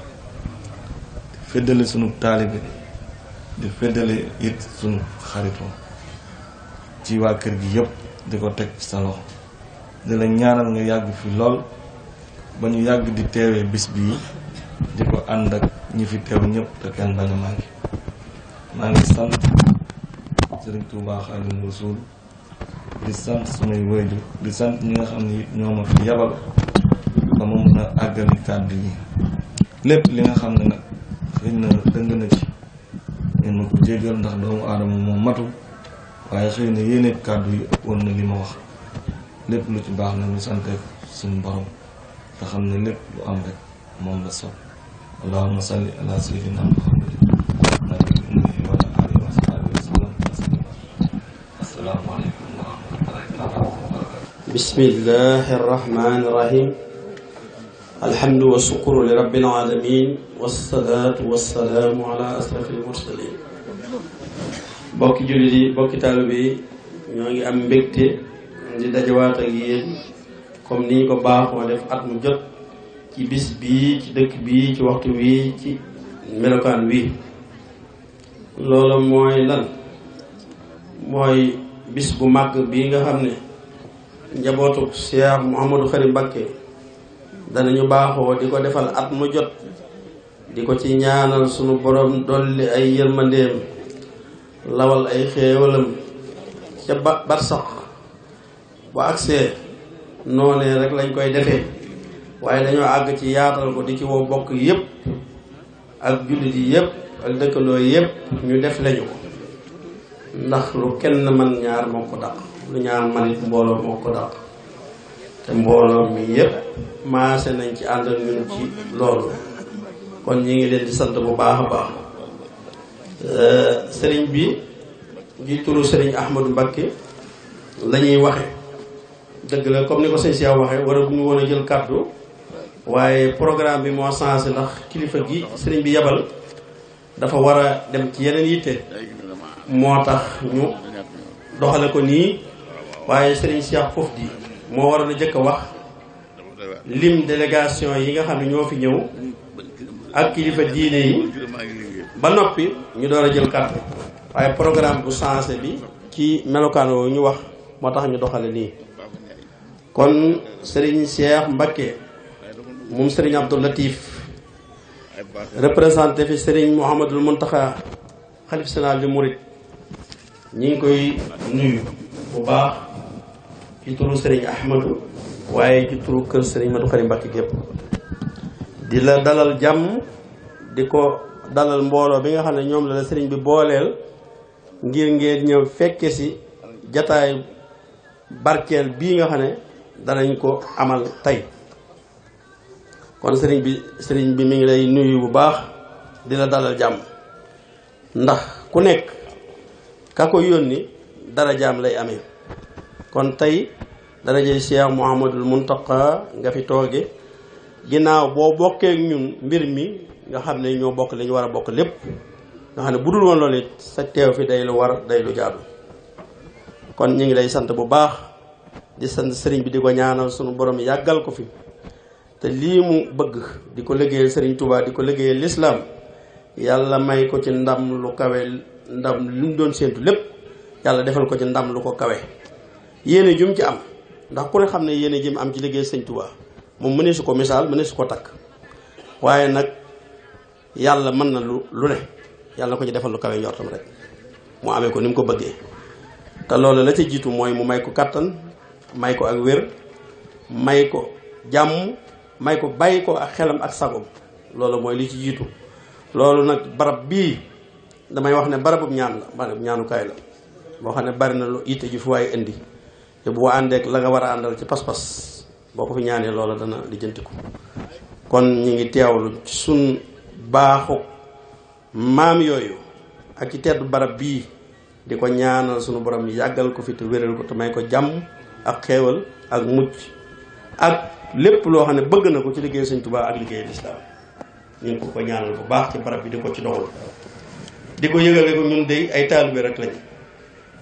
di feddali sunu taalibe di feddali it sunu xaritoo ci waa kër gi yëpp di ko teg ci sa loxo di la ñaanal nga yàgg fi lool ba ñu yàgg di teewee bis bii di ko ànd ak ñi fi teew ñëpp te kenn bañ a manqué maa ngi sant Sëriñ Tuubaa Xaadimu Rasuul di sant sumay waajur di sant ñi nga xam ne it ñoo ma fi yabal ba ma mën a àggali kàddu yi lépp li nga xam ne nag xëy na dëng na ci ngeen ma ko jéggal ndax doomu aadama moo matul waaye xëy na yéene kàddu yi ëppoon na li ma wax lépp lu ci baax na ñu sante suñu borom te xam ne lépp lu am rek moom la sopp allahumma salli ala sayyidina muhammadin nabil ummi wa ala alihi wa sahbihi wa sallam assalaamu aleykum wa rahmatullahi taala wa barakatuh bismillahi arrahmani irrahim alhamdu wa shukru li rabbil alamin wassalatu wassalaamu ala asrafil mursalin bokki jullit yi bokki taalibe yi ñoo ngi am mbégte di dajawaat ak yéen comme ni ñu ko baaxoo def at mu jot ci bis bii ci dëkk bii ci waxtu bii ci melokaan wi loolu mooy lan mooy bis bu màgg bii nga xam ne njabootu Cheikh Mouhamadou Khary Mbacké danañu baaxoo di ko defal at mu jot di ko ci ñaanal sunu borom dolli ay yërmandeem lawal ay xéewalam ca barsax bu agsee noonee rek lañ koy defee waaye dañoo àgg ci yaatal ko di ci woo bokk yépp ak jullit yi yépp ak dëkkandoo yépp ñu def lañu ko ndax lu kenn man ñaar moo ko daq lu ñaar manit mbooloo moo ko daq te mbooloo mi yépp maase nañ ci ànd ak ñun ci loolu kon ñi ngi leen di sant bu baax a baax sëriñ bi di turu sëriñ Ahmadou Mbacké la ñuy waxe dëgg la comme ni ko sëñ Cheikh waxe war a bu ñu woon a jël kàddu waaye programme bi moo changé ndax kilifa gi sëriñ bi yebal dafa war a dem ci yeneen yitte moo tax ñu doxale ko nii. waaye sëriñ Cheikh Fof di moo waroon a jëkk a wax lim délégation yi nga xam ne ñoo fi ñëw ak kilifa diine yi ba noppi ñu door a jël carte waaye programme bu changé bi ci melokaan woowu ñu wax moo tax ñu doxale nii. kon sëriñ Cheikh Mbacké moom sëriñ Abdou Latif représenté fi sëriñ Mouhamadul Mountakha xalif général di Mouride ñi ngi koy nuyu bu baax ci turu sëriñ Ahmadou waaye ci turu kër sëriñ Madou Karim Mbacké gépp di la dalal jàmm di ko dalal mbooloo bi nga xam ne ñoom la sëriñ bi booleel ngir ngeen ñëw fekke si jataay barkeel bii nga xam ne danañ ko amal tey. kon sëriñ bi mi ngi lay nuyu bu baax di la dalal jàmm ndax ku nekk ka ko yónni dara jaam lay amee. kon tey darajey Cheikh Mouhamadul Mountakha nga fi tooge ginnaaw boo bokkee ak ñun mbir mi nga xam ne ñoo bokk li ñu war a bokk lépp nga xam ne bu dul woon loolu it sa teew fi day lu war day lu jaadu. kon ñu ngi lay sant bu baax di sant sëriñ bi di ko ñaanal sunu borom yàggal ko fi te lii mu bëgg di ko liggéeyal sëriñ Touba di ko liggéeyal lislaam yàlla may ko ci ndam lu kawe ndam lu mu doon séentu lépp yàlla defal ko ci ndam lu ko kawe. yéene jum ci am ndax ku ne xam ne yéene jim am ci liggéey sëñ Touba moom mënee su ko misaal mënee su ko takk waaye nag yàlla mën na lu ne yàlla na ko ci defal lu kawe njortam rek mu amee ko ni mu ko bëggee. te loolu la ca jiitu mooy mu may ko kattan may ko ak wér may ko jàmm may ko bàyyi ko ak xelam ak sagom loolu mooy li ci jiitu. loolu nag barab bii damay wax ne barabub ñaan la barabub ñaanukaay la boo xam ne bari na lu yitte ji fu waaye indi te boo àndeek la nga war a àndal ci pas-pas boo ko fi ñaanee loola dana lijjantiku. kon ñi ngi teewlu ci sun baaxu maam yooyu ak ci teddu barab bii di ko ñaanal sunu borom yàggal ko fi te wéral ko te may ko jàmm ak xeewal ak mucc ak lépp loo xam ne bëgg na ko ci liggéey Sëñ Tuubaa ak liggéey lislaam ñu ngi ko ñaanal bu baax ci barab bi di ko ci doxal di ko yëgale ko ñun de ay taalibe rek lañ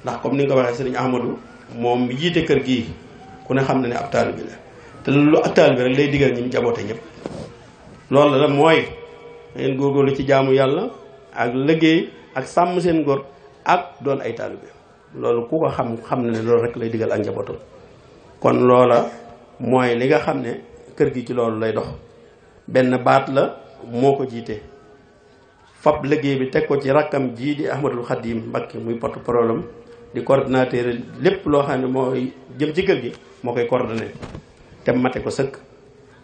ndax comme ni nga ko waxee Sëriñ Ahmadou moom jiite kër gii ku ne xam na ne ab taalibe la te lu ab taalibe rek lay digal ñi mu jaboote ñëpp loolu la mooy ngeen góorgóorlu ci jaamu yàlla ak liggéey ak sàmm seen ngor ak doon ay taalibe loolu ku ko xam na ne loolu rek lay digal ak njabootam. kon loola mooy li nga xam ne kër gi ci loolu lay dox benn baat la moo ko jiite fab liggéey bi teg ko ci rakkam jii di Ahmadul Khadim Mbacké muy porte-parole di coordinateur lépp loo xam ne mooy jëm ci kër gi moo koy coordonné te mate ko sëkk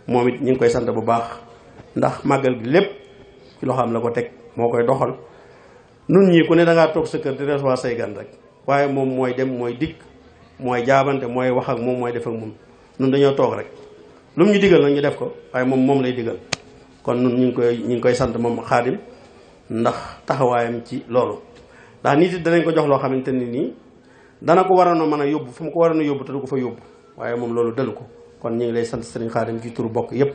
moom it ñu ngi koy sant bu baax ndax màggal gi lépp ci loo xam la ko teg moo koy doxal. nun ñii ku ne da ngaa toog sa kër di recevoir say gan rek waaye moom mooy dem mooy dikk mooy jaabante mooy wax ak moom mooy def ak moom nun dañoo toog rek lu mu ñu digal nag ñu def ko waaye moom lay digal. kon nun ñu ngi koy sant moom Xaadim ndax taxawaayam ci loolu ndax nit it danañ ko jox loo xamante ne nii dana ko waroon a mën a yóbbu fu mu ko waroon a yóbbu te du ko fa yóbbu waaye moom loolu dalu ko. kon ñu ngi lay sant Sëriñ Xaadim ci turu bokk yépp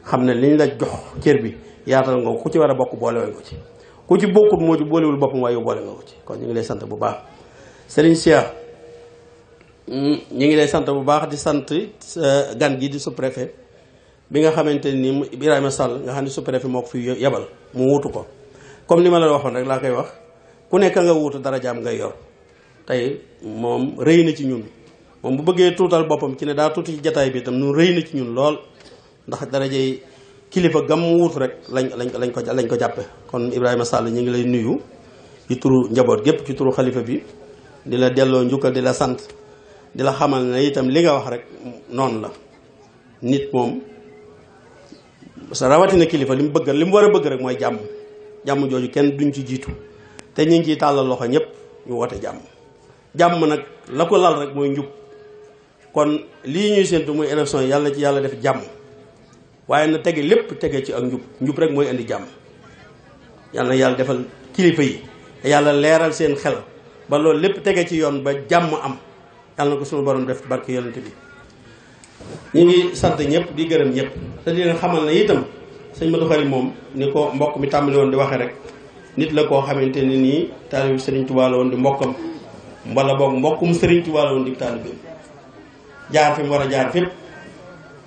xam ne liñ la jox cër bi yaatal nga ku ci war a bokk boole woon ko ci ku ci bokkut moo ci boolewul boppam waaye yow boole nga ko ci kon ñu ngi lay sant bu baax. Sëriñ Cheikh ñu ngi lay sant bu baax di sant gan gi di sous-préfet bi nga xamante ni Ibrahima Sall nga xam ne sous-préfet moo ko fi yebal mu wuutu ko comme ni ma la waxoon rek laa koy wax ku nekk nga wuutu dara jaam ngay yor tey moom rëy na ci ñun moom bu bëggee tuutal boppam ci ne daa tuuti ci jataay bi itam nu rëy na ci ñun lool ndax darajey kilifa gam mu wuutu rek lañ ko jàppe kon Ibrahima Sall ñu ngi lay nuyu ci turu njaboot gépp ci turu xalifa bi di la delloo njukkal di la sant di la xamal ne itam li nga wax rek noonu la nit moom sa rawatina kilifa li mu war a bëgg rek mooy jàmm jooju kenn duñ ci jiitu te ñu ngi ciy tàllal loxo ñëpp ñu woote jàmm nag la ko lal rek mooy njub kon lii ñuy séentu muy élection yi yàlla ci yàlla def jàmm waaye na tege lépp tege ci ak njub rek mooy indi jàmm yàlla na yàlla defal kilifa yi te yàlla leeral seen xel ba loolu lépp tege ci yoon ba jàmm am yàlla na ko suñu borom def barke yonent bi ñu ngi sant ñëpp di gërëm ñëpp te di leen xamal na itam sëñ Modou Khari moom ni ko mbokk mi tàmbali woon di waxee rek nit la koo xamante ne nii taalibe Serigne Touba la woon di mbokkam wala boog mbokkum Serigne Touba la woon di taalibe jaar fi mu war a jaar fépp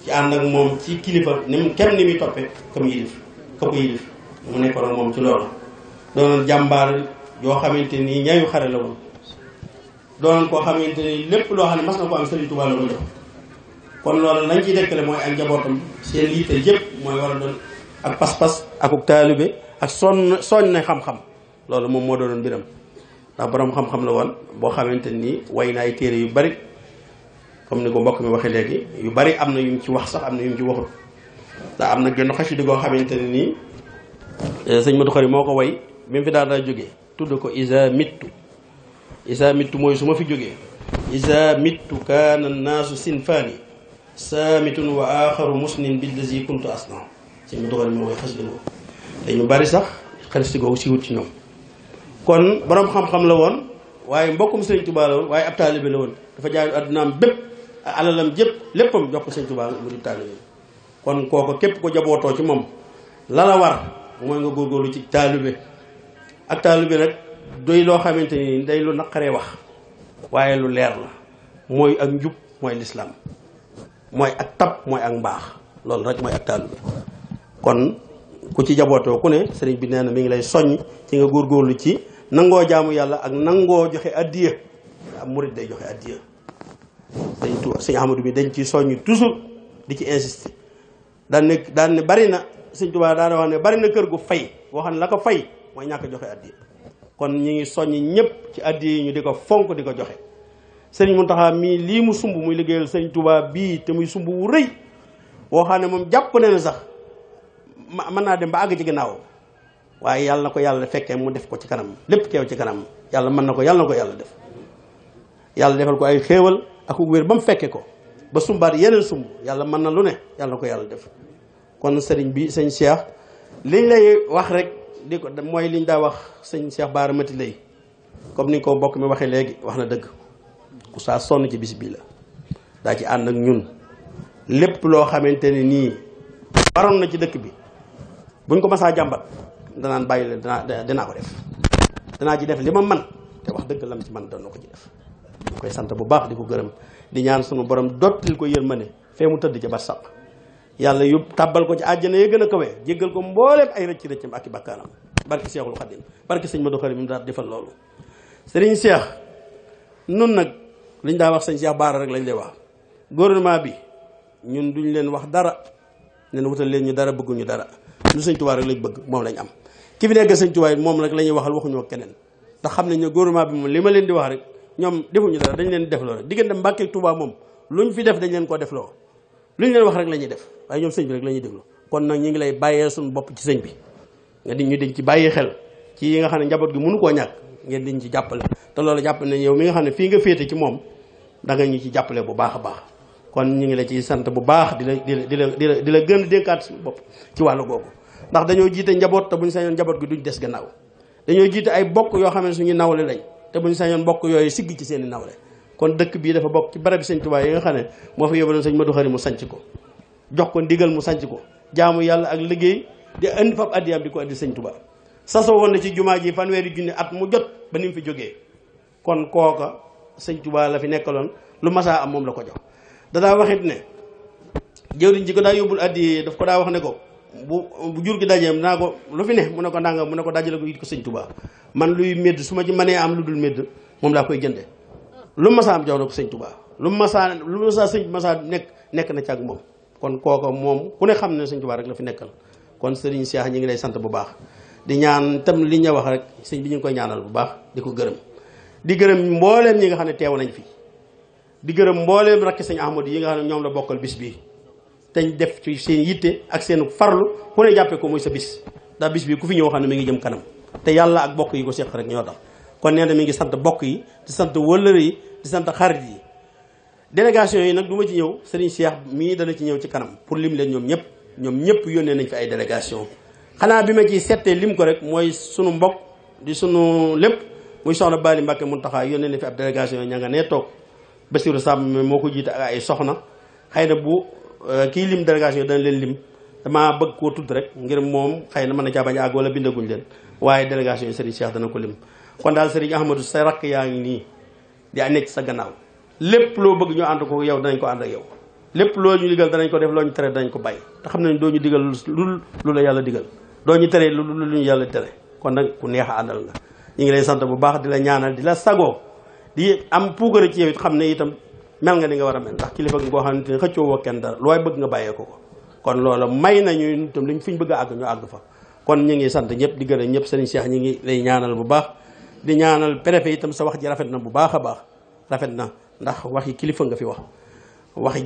ci ànd ak moom ci kilifa ni mu kenn ni muy toppee comme yilif ka ko yilif mu nekkoon ak moom ci loolu doonoon jàmbaar yoo xamante nii ñayu xare la woon doonoon koo xamante ni lépp loo xam ne mas na ko am Serigne Touba la ko jox kon loolu lañ ciy dekkale mooy ak njabootam seen yitte yëpp mooy war a doon ak pas-pas akuk taalibe ak soñ na xam-xam loolu moom moo doonoon mbiram ndax borom xam-xam la woon boo xamante ni way na ay téere yu bari comme ni ko mbokk mi waxee léegi yu bari am na yu mu ci wax sax am na yu mu ci waxut ndax am na genn xasida goo xamante ne nii sëñ Modou Khari moo ko way bi mu fi daan daa jógee tudd ko isa mittu mooy su ma fi jógee isa mittu kaana naasu sinfaani saamitun wa aaxaru musnin billazi kuntu asna sëñ Modou Khari moo koy xasida googu te ñu bari sax xasida googu si wut ci ñoom kon borom xam-xam la woon waaye mbokkum sëñ Touba la woon waaye ab taalibe la woon dafa jaay addunaam bépp alalam jëpp léppam jox ko sëñ Touba mu di taalibe kon kooko képp ko jabootoo ci moom la la war mooy nga góorgóorlu ci taalibe ak taalibe nag doy loo xamante ni day lu naqaree wax waaye lu leer la mooy ak njub mooy lislaam mooy ak tab mooy ak mbaax loolu rek mooy ak taalibe kon ku ci jabootoo ku ne sëriñ bi nee na mi ngi lay soññ ci nga góorgóorlu ci nangoo jaamu yàlla ak nangoo joxe addiya am murid day joxe addiya sëñ Ahmadou bi dañ ci soññ toujours di ci insister daan ne bari na sëñ Tuubaa daana wax ne bari na kër gu fay boo xam ne la ko fay mooy ñàkk joxe addiya kon ñu ngi soññ ñëpp ci addiya yi ñu di ko fonk di ko joxe sëriñ Mountakha mii lii mu sumb muy liggéeyal sëñ Tuubaa bii te muy sumb wu rëy boo xam ne moom jàpp ne na sax mën naa dem ba àgg ci ginnaaw waaye yàlla na ko yàlla fekkee mu def ko ci kanam lépp teew ci kanam yàlla mën na ko yàlla def yàlla defal ko ay xéewal ak wér ba mu fekke ko ba sumbaat yeneen sumb yàlla mën na lu ne yàlla na ko yàlla def kon sëriñ bi sëñ Cheikh liñ lay wax rek di ko mooy liñ daa wax sëñ Cheikh Bara Mati lay comme ni ko bokk mi waxee léegi wax na dëgg ku saa sonn ci bis bii la daa ci ànd ak ñun lépp loo xamante ne nii waroon na ci dëkk bi buñ ko masaa jàmbat danaan bàyyi leen dinaa ko def danaa ci def li ma man te wax dëgg lam ci man doon na ko ci def ñu koy sant bu baax di ko gërëm di ñaan sunu borom dottil ko yërmande fee mu tëdd ca barsàq yàlla yóbbu tàbbal ko ci àjjana ya gën a kawe jéggal ko mbooleem ay rëcc rëccam ak i bakkaaram barki Seexul Xadim barki sëñ Modou Khari mi mu daal defal loolu sëriñ Cheikh nun nag liñ daa wax sëñ Cheikh Bara rek lañ lay wax gouvernement bi ñun duñ leen wax dara leen wutal leen ñu dara bëgguñu dara lu sëñ Tuubaa rek lañ bëgg moom lañ am ki fi nekk sëñ Tuubaa moom rek la ñuy waxal waxuñoo keneen ndax xam nañ ne gouvernement bi moom li ma leen di wax rek ñoom defuñu dara dañ leen defloo rek diggante Mbàkke ak Tuubaa moom luñ fi def dañ leen ko defloo luñ leen wax rek la ñuy def waaye ñoom sëñ bi rek la ñuy déglu kon nag ñu ngi lay bàyyee suñu bopp ci sëñ bi nga di ñu dañ ci bàyyi xel ci yi nga xam ne njaboot gi mënu koo ñàkk ngeen diñ ci jàppale te loolu jàpp ne yow mi nga xam ne fii nga féete ci moom da nga ñu ci jàppale bu baax a baax kon ñu ngi la ci sant bu baax di la gën a dénkaat suñu bopp ci wàllu googu ndax dañoo jiite njaboot te buñ sañoon njaboot gi duñ des gannaaw dañoo jiite ay bokk yoo xam ne suñu nawle lañ te buñ sañoon bokk yooyu sigg ci seen i nawle kon dëkk bii dafa bokk ci barab bi sëñ Tuubaa yi nga xam ne moo fa yóbbaloon sëñ Modou Khari mu sanc ko jox ko ndigal mu sanc ko jaamu yàlla ak liggéey di indi fab addiyaam di ko indi sëñ Tuubaa sasoo woon na ci jumaa ji 1,000 at mu jot ba ni mu fi jógee kon kooka sëñ Tuubaa la fi nekkaloon lu masaa am moom la ko jox danaa waxit ne jëwriñ ji ko daa yóbbul addi daf ko daa wax ne ko bu jur gi dajeem naa ko lu fi ne mu ne ko ndànga mu ne ko dajale ko it ko sëñ Tuubaa man luy médd su ma ci mënee am lu dul médd moom laa koy jënde lu masaa am jox na ko sëñ Tuubaa lu masaa sëñ masaa nekk na ci ak moom kon kooka moom ku ne xam ne sëñ Tuubaa rek la fi nekkal kon sëriñ Cheikh ñi ngi lay sant bu baax di ñaan tam li ñu wax rek sëñ bi ñu ngi koy ñaanal bu baax di ko gërëm di gërëm mbooleem ñi nga xam ne teew nañ fi di gërëm mbooleem rakki sëñ Ahmadu yi nga xam ne ñoom la bokkal bis bii teñ def ci seen yitte ak seen farlu ku ne jàppee ko muy sa bis ndax bis bi ku fi ñëw xam ne mi ngi jëm kanam te yàlla ak bokk yi ko seq rek ñoo tax kon nee na mi ngi sant bokk yi di sant wëllëre yi di sant xarit yi délégation yi nag du ma ci ñëw sëriñ Cheikh mii dana ci ñëw ci kanam pour lim leen ñoom ñëpp yónnee nañ fi ay délégation xanaa bi ma ciy settee lim ko rek mooy sunu mbokk di sunu lépp muy soxna Bali Mbàkke Muntaxa yónnee na fi ab délégation yi ña nga nee toog Basiru Samb moo ko jiite ak ay soxna xëy na bu kii lim délégation dana leen lim damaa bëgg koo tudd rek ngir moom xëy na mën na caa bañ a àgg wala bindaguñ leen waaye délégation yi Serigne Cheikh dana ko lim kon daal Serigne Ahmadou sa rakk yaa ngi nii di nekk sa gannaaw lépp loo bëgg ñu ànd ko yow danañ ko ànd ak yow lépp loo ñu digal danañ ko def loo ñu tere danañ ko bàyyi te xam nañ doo ñu digal lu la yàlla digal doo ñu tere lu ñu yàlla tere kon nag ku neex a àndal nga ñu ngi lay sant bu baax di la ñaanal di la sagoo di am puugare ci yow it xam ne itam mel nga ni nga war a mel ndax kilifa nga koo xamante ne xëccoo woo kenn dara looy bëgg nga bàyyee ko kon loola may nañu itam liñ fi ñu bëgg a àgg ñu àgg fa kon ñu ngi sant ñëpp di gërëm ñëpp Serigne Cheikh ñu ngi lay ñaanal bu baax di ñaanal préfet itam sa wax ji rafet na bu baax a baax rafet na ndax waxi kilifa nga fi wax waxi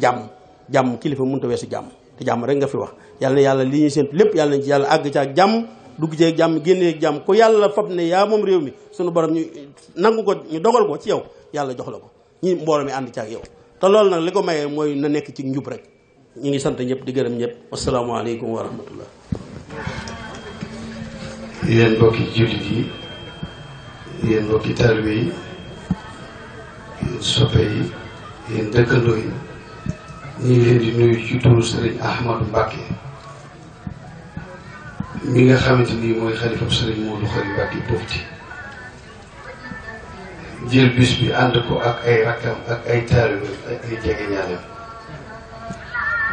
jàmm kilifa mënut a weesu jàmm te jàmm rek nga fi wax yàlla na yàlla li ñuy séntu lépp yàlla nañ ci yàlla àgg ci ak jàmm dugg ci ak jàmm génnee ak jàmm ku yàlla fab ne yaa moom réew mi sunu borom ñu nangu ko ñu dogal ko ci yow yàlla jox la ko ñi mbooloo mi ànd ci ak yow te loolu nag li ko mayee mooy na nekk ci njub rek ñu ngi sant ñëpp di gërëm ñëpp wasalaamaaleykum wa rahmatullah. yéen mbokki jullit yi yéen mbokki taalibe yi yéen soppe yi yéen dëkkandoo yi ñu ngi leen di nuyu ci turu Serigne Ahmadou Mbacké mi nga xamante ni mooy xalifam Serigne Modou Khary Mbacké Pofty jël bis bi ànd ko ak ay rakkam ak ay taalibe ak ay jegeñaaleem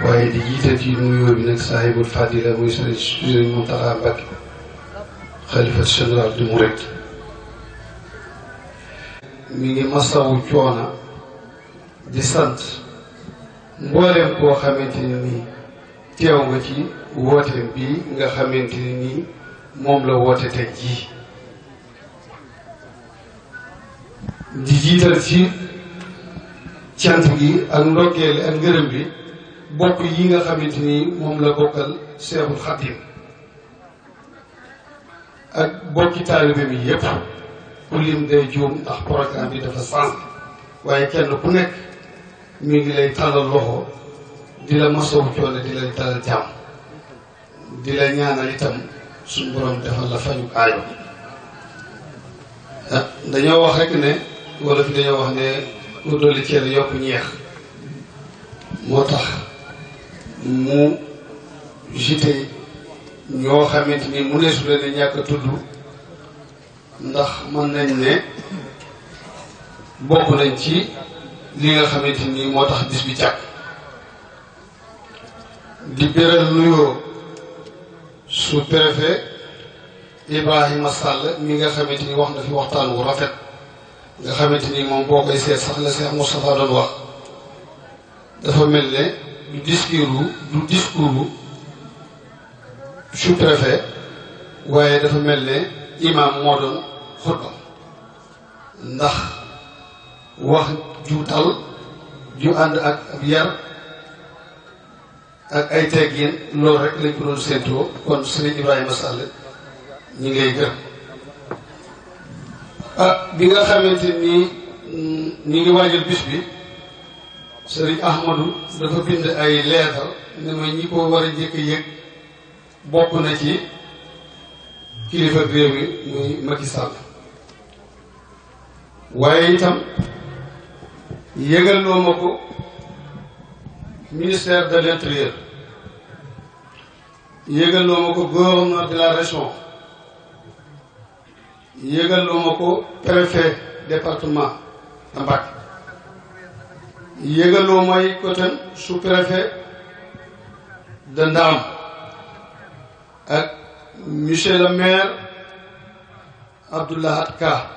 waaye di jiital ci nuyoo bi nag saahibul fadila muy Serigne Mountakha Mbacké xalifa général du Mouride mi ngi masawu coona di sant mbooleem koo xamante ni nii teew nga ci wooteem bii nga xamante ni nii moom la woote tey jii di jiital ci cant gi ak ndokkeel ak ngërëm bi bokk yi nga xamante ni moom la bokkal Seexul Xadiim ak bokki taalibe bi yépp ku lim day juum ndax programme bi dafa sànq waaye kenn ku nekk mi ngi lay tàllal loxo di la masawu coono di la dalal jàmm di la ñaanal itam suñu borom defal la faju aajo dañoo wax rek ne wala fi dañoo wax ne lu dolli cere yokk ñeex moo tax mu jite ñoo xamante ni mu neesu leen ñàkk a tudd ndax mën nañ ne bokk nañ ci li nga xamante ni moo tax bis bi càkk di beral nuyoo sous-préfet Ibrahima Sall mi nga xamante ni wax na fi waxtaan wu rafet nga xamante ni moom boo koy seet sax la Cheikh Moustapha doon wax dafa mel ne du discours sous-préfet waaye dafa mel ne imam moo doon xutba ndax wax ju dal ju ànd ak ab yar ak ay teggin loolu rek lañ ko doon séentoo kon Serigne Ibrahima Sall ñi ngay gërëm bi nga xamante ni ñi ngi waajal bis bi Serigne Ahmadou dafa bind ay leetar ne ma ñi ko war a jëkk yëg bokk na ci kilifa réew mi muy Macky Sall waaye itam yëgal loo ma ko ministère de l'intérieur yëgal loo ma ko gouverneur de la région yëgal loo ma ko préfet département de Mbacké yëgal loo may ko tam sous-préfet de Ndam ak monsieur le maire Abdoulahat Ka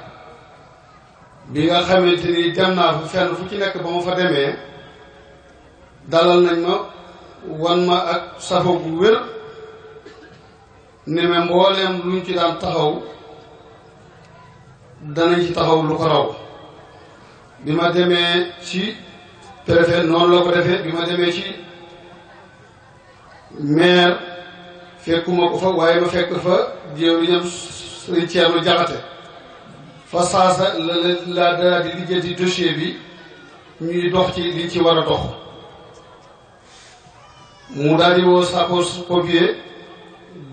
bi nga xamante ni dem naa fa fenn fu ci nekk ba ma fa demee dalal nañ ma wan ma ak safo bu wér ne ma mbooleem luñ ci daan taxaw danañ ci taxaw lu ko raw bi ma demee ci préfet noonu la ko defee bi ma demee ci maire fekkuma ko fa waaye ma fekk fa jéew li ñam Sëriñ Ceerno Jaxate fa saasa la daa di lijjanti dossier bi ñuy dox ci liñ ci war a dox mu daal di woo sapeurs-pompiers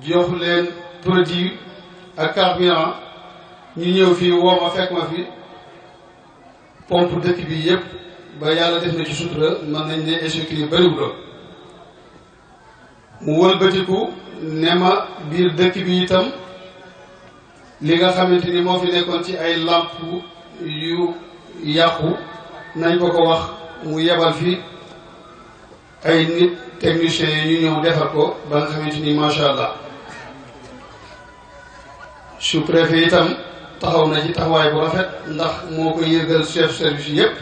jox leen produit ak carburant ñu ñëw fii woo ma fekk ma fi pompe dëkk bi yépp ba yàlla def na ci sutura mën nañ ne échec yi bëriwul mu wëlbatiku ne ma biir dëkk bi itam li nga xamante ni moo fi nekkoon ci ay làmp yu yàqu nañ ko wax mu yebal fi ay nit techniciens yi ñu ñëw defar ko ba nga xamante ni macha allah sous-préfet itam taxaw na ci taxawaay bu rafet ndax moo ko yëgal chef service yépp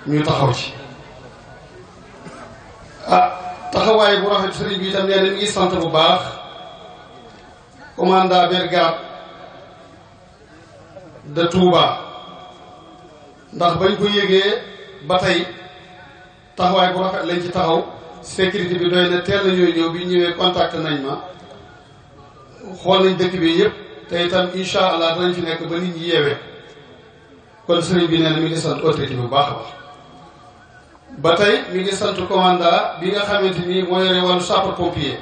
ñu taxaw ci taxawaay bu rafet sëriñ bi itam nee na mi ngi sant bu baax commandant brigade de Touba ndax bañ ko yëgee ba tey taxawaay bu rafet lañ ci taxaw sécurité bi doy na teel na ñëw bi ñëwee contact nañ ma xool nañ dëkk bi yëpp te itam incha allah danañ fi nekk ba nit ñi yeewee kon sëriñ bi nee na mi ngi sant autorité bu baax a baax ba tey mi ngi sant commandant bi nga xamante ni moo yore wàllu sapeur pompier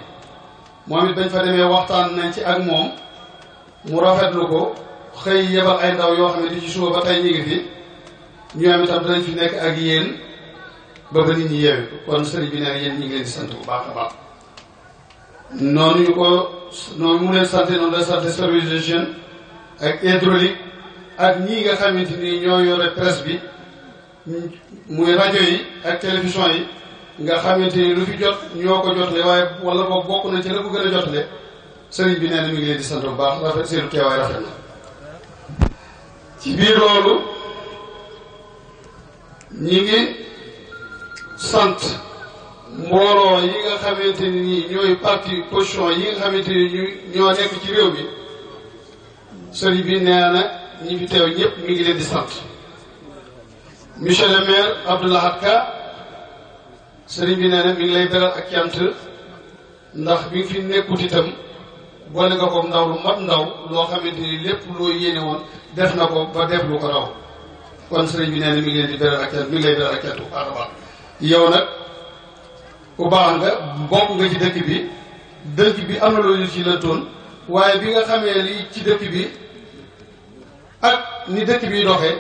moom it bañ fa demee waxtaan nañ ci ak moom mu rafetlu ko xëy yebal ay ndaw yoo xamante ci suba ba tey ñu ngi fi ñoom itam danañ fi nekk ak yéen ba nit ñi yeewee kon sëriñ bi nee na yéen ñi ngi leen di sant bu baax a baax noonu mu leen sant noonu la sant service de jeunes ak hydraulique ak ñii nga xamante ni ñoo yore presse bi muy rajo yi ak télévision yi nga xamante ni lu fi jot ñoo ko jotle waaye wala boog bokk na ci la ko gën a jotle sëriñ bi nee na mi ngi leen di sant bu baax rafet seenu teewaay rafet na ci biir loolu ñi ngi sant mbooloo yi nga xamante ni ñooy parti position yi nga xamante ni ñoo nekk ci réew mi sëriñ bi nee na ñi fi teew ñëpp mi ngi leen di sant monsieur le maire Abdou Lahad Ka sëriñ bi nee na mi ngi lay beral ak cant ndax bi nga fi nekkut itam boole nga ko ndaw lu mat ndaw loo xamante ni lépp loo yéene woon def na ko ba def lu ko raw kon sëriñ bi nee na mi ngi leen di beral ak cant mi ngi lay beral ak cant bu baax a baax yow nag ku baax nga bokk nga ci dëkk bi am na loolu ci la toon waaye bi nga xamee li ci dëkk bi ak ni dëkk bi doxee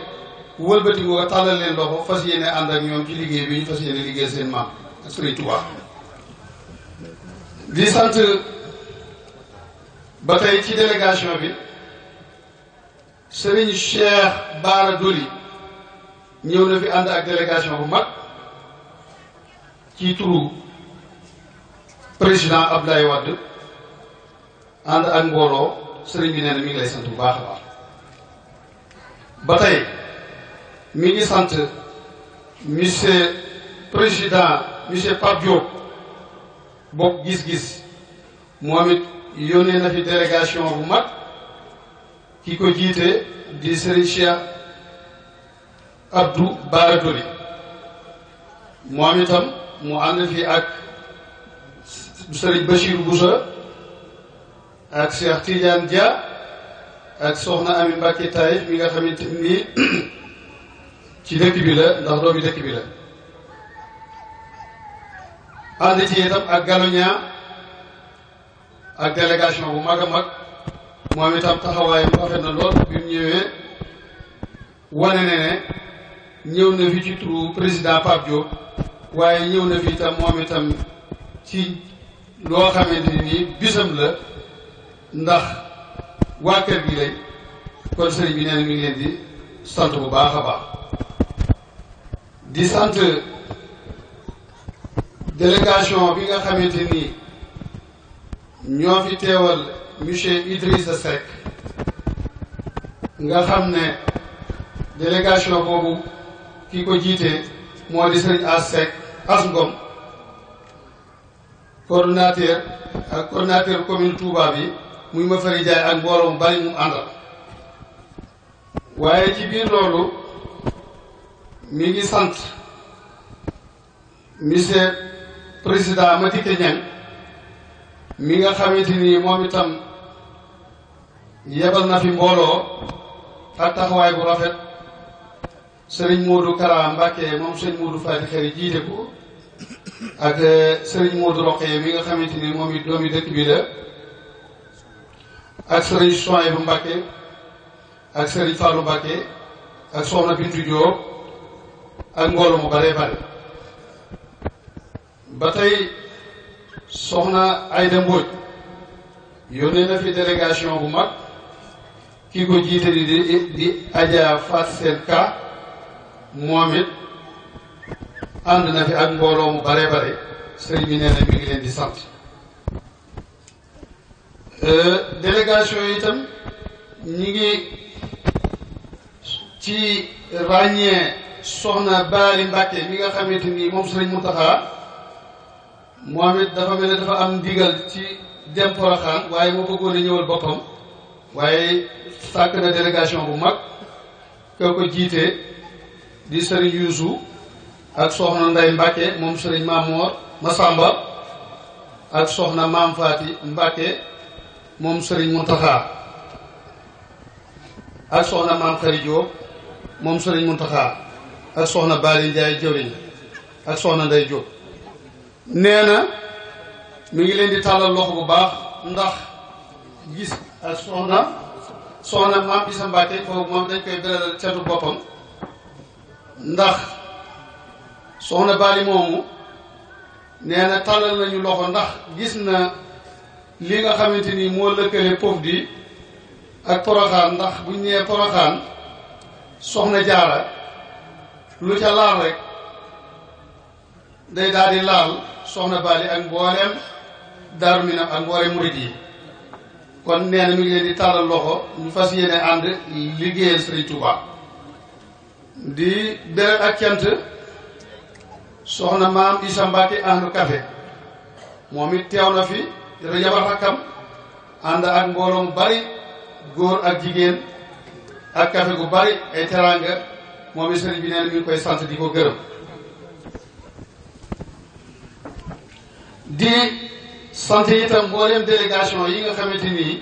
wëlbati nga tàllal leen loxo fas yéene ànd ak ñoom ci liggéey bi ñu fas yéene liggéey seen maam ak Sëriñ Tuubaa di sant ba tey ci délégation bi Sëriñ Cheikh Bara Doli ñëw na fi ànd ak délégation bu mag ci turu président Abdoulaye Wade ànd ak mbooloo sëriñ bi nee na mi ngi lay sant bu baax a baax ba tey mi ngi sant monsieur Pape Diop bokk gis-gis moom it yónnee na fi délégation bu mag ki ko jiite di sëriñ Cheikh Abdou Bara Doli moom itam mu ànd fi ak sëriñ Bachir Boussa ak Cheikh Tidiane Dia ak soxna Ami Mbacke Taïf mi nga xamante ni ci dëkk bi la ndax doomi dëkk bi la ànd ci itam ak Galoña ak délégation bu mag a mag moom itam taxawaayam rafet na lool bi mu ñëwee wane ne ñëw na fi ci turu président Pape Diop waaye ñëw na fi itam moom itam ci loo xamante ni bisam la ndax waa kër gi lay kon sëriñ bi nee na mi ngi leen di sant bu baax a baax di sant délégation bi nga xamante ni ñoo fi teewal monsieur Idrissa Seck nga xam ne délégation boobu ki ko jiite moo di sëriñ As Ngom coordonnateur commune Touba bi muy ma fari jaay ak mbooloo mu bari mu àndal waaye ci biir loolu mi ngi sant monsieur président Madické Niang mi nga xamante ni moom itam yebal na fi mbooloo ak taxawaay bu rafet sëriñ Modou Kara Mbacke moom sëriñ Modou Fati Xëri jiite ko ak sëriñ Modou Roqee mi nga xamante ni moom it doomi dëkk bi la ak sëriñ Souhaïbou Mbacke ak sëriñ Fallou Mbacke ak soxna Bintu Diop ak mbooloo mu bare bare ba tey soxna Ayda Mbodj yónnee na fi délégation bu mag ki ko jiite di Adja Fat Seen Ka moom it ànd na fi ak mbooloo mu bare bare sëriñ bi nee na mi ngi leen di sant délégation yi itam ñi ngi ci ràññee soxna Baali Mbàkke mi nga xamante ni moom sëriñ Muntaxa moom it dafa mel ne dafa am ndigal ci dem Poroxaan waaye moo bëggoon a ñëwal boppam waaye sàkk na délégation bu mag ko ko jiite di sëriñ Yuusu ak soxna Nday Mbàkke moom sëriñ Maamoor Masamba ak soxna Maam Faati Mbàkke moom sëriñ Muntaxa ak soxna Maam Xari Jóob moom sëriñ Muntaxa ak soxna Baali Njaay jëwriñ ak soxna Nday Jóob nee na mi ngi leen di tàllal loxo bu baax ndax gis ak soxna Maam Isa Mbàkke foofu moom dañ koy beral catu boppam ndax soxna Baali moomu nee na tàllal nañu loxo ndax gis na li nga xamante ni moo lëkkale Pofdy ak Poroxaan ndax buñ nee Poroxaan soxna Jaara lu ca laal rek day daal di laal soxna Baali ak mbooleem Daaru Minam ak mbooleem murid yi kon nee na mi ngi leen di tàllal loxo ñu fas yéene ànd liggéeyal Sëriñ Tuubaa di beral ak cant soxna Maam Isa Mbàkke ahlu café moom it teew na fi yabal rakkam ànd ak mbooloo mu bari góor ak jigéen ak café gu bari ay teraanga moom it sëriñ bi nee na mi ngi koy sant di ko gërëm di sant itam mbooleem délégation yi nga xamante nii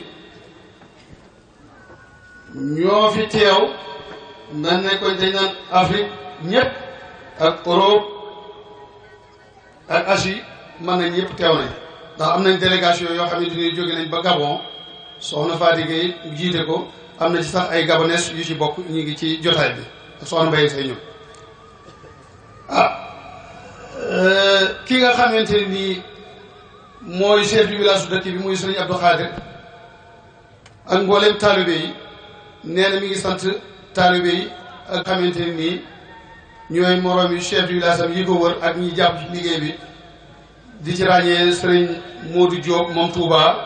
ñoo fi teew mel ne ko dañ naan Afrique ñëpp ak Europe ak Asie mën nañ ñëpp teew nañ ndax am nañ délégation yoo xamante ni jóge nañ ba Gabon soxna Fatou Gueye jiite ko am na ci sax ay gabonais yu ci bokk ñu ngi ci jotaay bi soxna Mbaye say ñun ki nga xamante ni mooy chef du village su dëkk bi muy sëriñ Abdou Khadir ak mbooleem taalibe yi nee na mi ngi sant taalibe yi ak xamante ni ñooy moroom yu chef du village am yi ko wër ak ñi jàpp ci liggéey bi di ci ràññee sëriñ Modou Diop moom Touba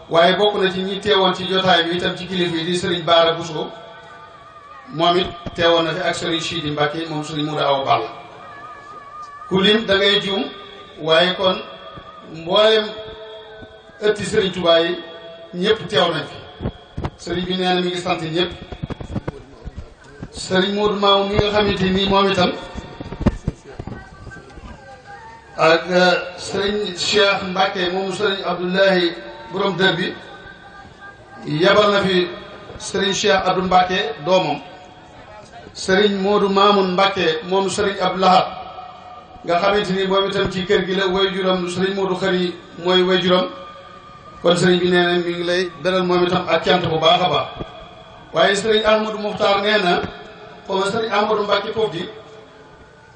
waaye bokk na ci ñi teewoon ci jotaay bi itam ci kilifa yi di sëriñ Baara Bousso moom it teewoon na fi ak sëriñ Chidi Mbacke moom sëriñ Mouda Awa Balla ku lim da ngay juum waaye kon mboolem ëtti sëriñ Touba yi ñëpp teew nañ fi sëriñ bi nee na mi ngi sant ñëpp sëriñ Modou Mamoun mi nga xamante ni moom itam ak sëriñ Cheikh Mbacke moom sëriñ Abdoulahi borom dër bi yabal na fi sëriñ Cheikh Abdou Mbacke doomam sëriñ Modou Mamoun Mbacke moom sëriñ Abdou Lahad nga xamante ni moom itam ci kër gi la way juram sëriñ Modou Khari mooy way juram kon sëriñ bi nee na mi ngi lay beral moom itam ak cant bu baax a baax waaye sëriñ Ahmadou Muxtaar nee na xaw ma sëriñ Ahmadou Mbacke Pofdy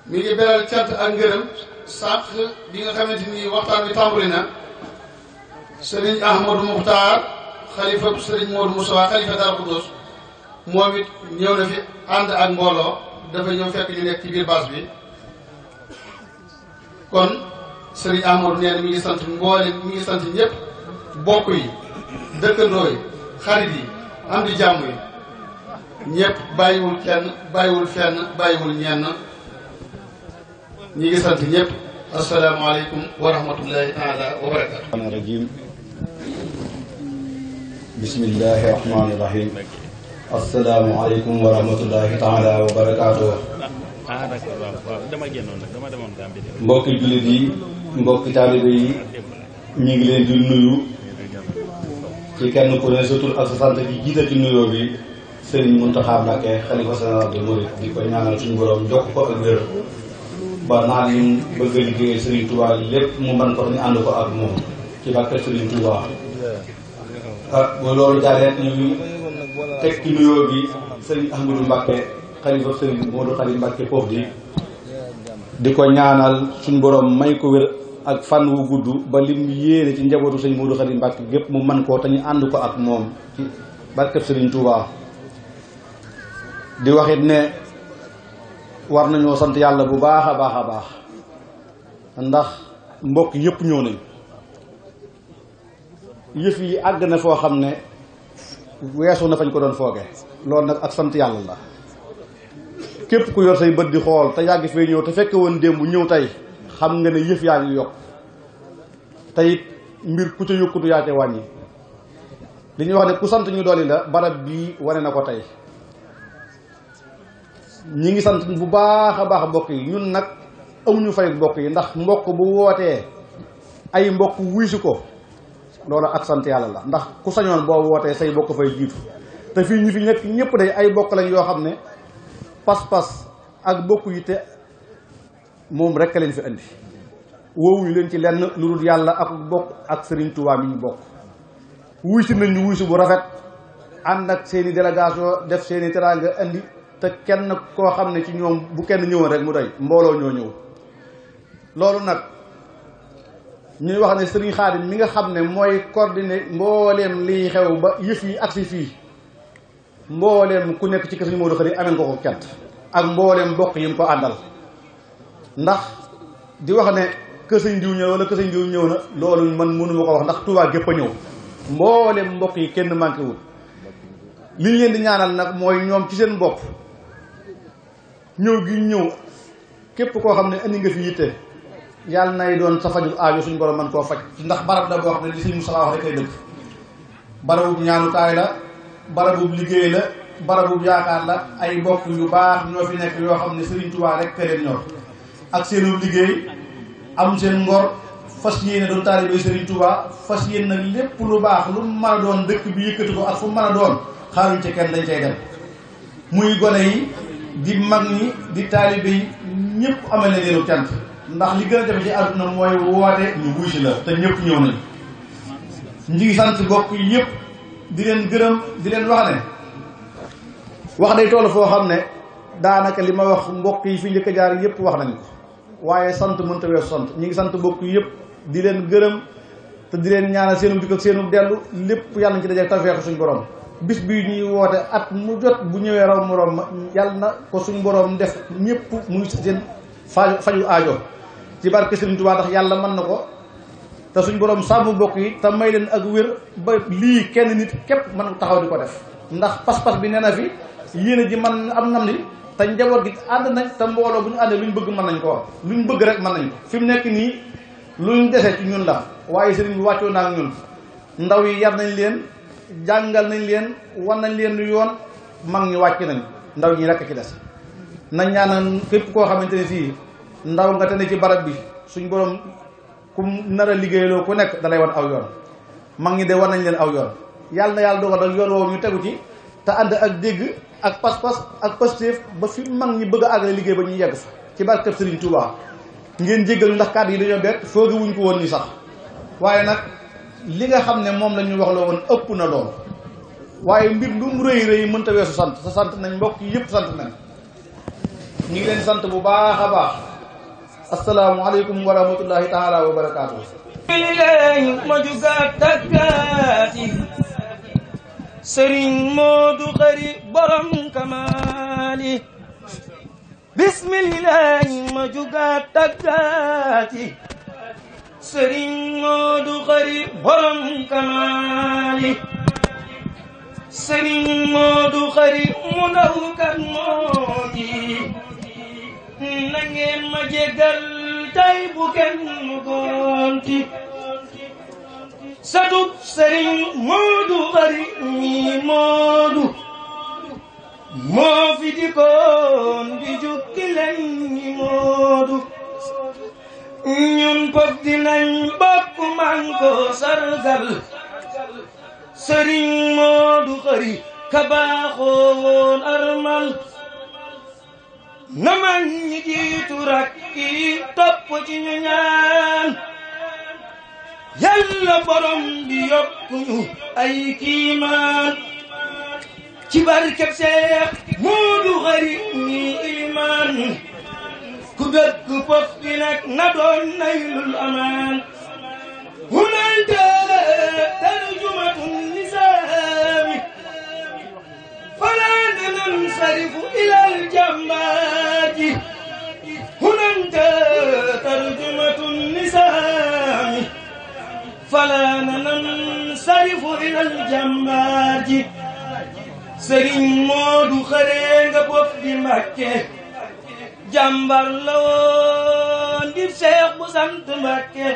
mi ngi beral cant ak ngërëm sànq bi nga xamante ni waxtaan bi tàmbali na sëriñ Ahmadou Muxtaar xalifa sëriñ Modou Moussa xalifa Darou Khoudoss moom it ñëw na fi ànd ak mbooloo dafa ñëw fekk ñu nekk ci biir baas bi kon sëriñ Ahmadou nee na mi ngi sant mboole mi ngi sant ñëpp bokk yi dëkkandoo yi xarit yi am di jàmm yi ñëpp bàyyiwul kenn bàyyiwul fenn bàyyiwul ñenn ñi ngi sant ñëpp asalaamaaleykum wa rahmatullahi taala wa barakatu rajim bismillahi rahmani rahim asalaamaaleykum wa rahmatullahi taala wa barakatu mbokki jullit yi mbokki taalibe yi ñu ngi leen di nuyu ci kenn ku ne sa tur ak sa sant bi jiital ci nuyoo bi Serigne Mountakha Mbacké xalifa général des mourides di ko ñaanal suñu borom jokk ko ak wér ba naan ñu bëgg a liggéey Serigne Touba lépp mu mën ko ñu ànd ko ak moom ci barke Serigne Touba. ba loolu jàllee ñu teg ci nuyoo bi Serigne Ahmadou Mbacké xalifa Serigne Modou Khari Mbacké Pofdy di ko ñaanal suñu borom may ko wér ak fan wu gudd ba lim yéene ci njabootu sëñ Modou Khary Mbacké gépp mu man koo te ñu ànd ko ak moom ci barkeb Sëriñ Touba. di waxit ne war nañoo sant yàlla bu baax a baax a baax ndax mbokk yëpp ñëw nañ yëf yi àgg na foo xam ne weesu na fañ ko doon fooge loolu nag ak sant yàlla la. képp ku yor say bët di xool te yàgg fee ñëw te fekk woon démb ñëw tey xam nga ne yëf yaa ngi yokk te it mbir ku ca yokkutu yaa ca wàññi li ñuy wax ne ku sant ñu dolli la barab bii wane na ko tey. ñi ngi sant bu baax a baax mbokk yi ñun nag amuñu fay mbokk yi ndax mbokk bu wootee ay mbokk wuysu ko loolu ak sant yàlla la ndax ku sañoon boo wootee say mbokk fay jiitu te fii ñu fi nekk ñëpp day ay mbokk lañ yoo xam ne pas-pas ak bokk yi te moom rek a leen fi andi woowuñu leen ci lenn lu dul yàlla ak bokk ak Serigne Touba mi ñu bokk wuysi nañ ñu wuysu bu rafet ànd ak seeni délégation def seeni teraanga andi te kenn koo xam ne ci ñoom bu kenn ñëwoon rek mu doy mbooloo ñoo ñëw loolu nag ñuy wax ne Serigne Khadim mi nga xam ne mooy coordonné mbooleem liy xew ba yëf yi agsi fii mbooleem ku nekk ci kër Serigne Modou Khary amee nga ko kent ak mbooleem bokk yi mu ko àndal ndax di wax ne kër Serigne diw ñëw wala kër Serigne diw ñëw na loolu man mënuma ko wax ndax Touba gépp a ñëw mbooleem mbokk yi kenn manqué wul li ñu leen di ñaanal nag mooy ñoom ci seen bopp ñëw gi ñëw képp koo xam ne indi nga fi yitte yàlla nay doon sa fajul aajo suñu borom man koo faj ndax barab la boo xam ne li Sëriñ Moussa wax rek ay dëgg barabub ñaanukaay la barabub liggéey la barabub yaakaar la ay bokk yu baax ñoo fi nekk yoo xam ne Sëriñ Tuubaa rek te leen ñor ak seenu liggéey am seen ngor fas yéene doon taalibe Sëriñ Tuubaa fas yéene nag lépp lu baax lu mën a doon dëkk bi yëkkati ko ak fu mën a doon xaaruñ ci kenn dañ cay dem muy gone yi di mag ñi di taalibe yi ñëpp amal na leenu cant ndax li gën a jafe ci àdduna mooy woote ñu wuy si la te ñëpp ñëw nañ ñu ngi sant bokk yi yëpp di leen gërëm di leen wax ne wax day toll foo xam ne daanaka li ma wax mbokk yi fi njëkk a jaar yëpp wax nañ ko waaye sant mënta weesu sant ñu ngi sant bokk yi yëpp di leen gërëm te di leen ñaanal seenu dikk ak seenu dellu lépp yàlla nañ ci dajeek tawfeex suñu borom bis bii ñuy woote at mu jot bu ñëwee raw moroom yàlla na ko suñu borom def ñëpp muy seen faju aajo ci barke Sëriñ Tuubaa ndax yàlla mën na ko te suñu borom sàmm bokk yi te may leen ak wér ba lii kenn nit képp mën taxaw di ko def ndax pas-pas bi nee na fi yéene ji man am nam ni te njaboot gi ànd nañ te mbooloo bu ñu àndee luñ bëgg mën nañ ko luñ bëgg rek mën nañ ko fi mu nekk nii luñ dese ci ñun la waaye sëriñ bi wàccoo naa ak ñun ndaw yi yar nañ leen jàngal nañ leen wan nañ leen yoon mag ñi wàcc nañ ndaw ñi rekk ci des nañ ñaanal képp koo xamante ne fii ndaw nga te ne ci barab bi suñ borom ku nar a liggéeyloo ku nekk dalay wan aw yoon mag ñi de war nañ leen aw yoon yàlla na yàlla dogal yoon woowu ñu tegu ci te ànd ak dégg ak pas-pas ak pastéef ba fi mag ñi bëgg a àggale liggéey ba ñu yegg fa ci barkeb Sëriñ Tuubaa ngeen jéggal ndax kàddu yi dañoo bett foogi wuñ ko woon ni sax waaye nag li nga xam ne moom la ñu wax la woon ëpp na lool waaye mbir lu mu rëy rëy mënta weesu sant sa sant nañ mbokk yi yëpp sant nañ ñu ngi leen sant bu baax a baax asalaamualeykum wa rahmatullahi taala wa barakaatu. Sëriñ Modou Khary borom kamaali bismillahi ma juga taggaati Sëriñ Modou Khary borom kamaali Sëriñ Modou Khary mu ndaw kan moo ji na ngeen ma jéggal tay bu kenn mu gonti satub Sëriñ Modou Khary mi Modou moo fi dikoon di jukki leen ni Modou ñun pop dinañ bokk man ko sargal Sëriñ Modou Khary ka baaxoo woon armal na man ñi jiitu rakki topp ci ñu ñaan yàlla borom bi yokkuñu ay kiimaan ci barkeb Seex Modou Khary mi ilimaan ku dëkk pof di nag na doon naylul amaan hunante tarjumatun nisaami falaa nansarifu ilal jàmbaaji hunante tarjumatun nisaami falaa nansarifu ilal jàmbaaji Sëriñ Moodu xëree nga bopp di Mbàkke jàmbar la woon di Seex bu sant Mbàkke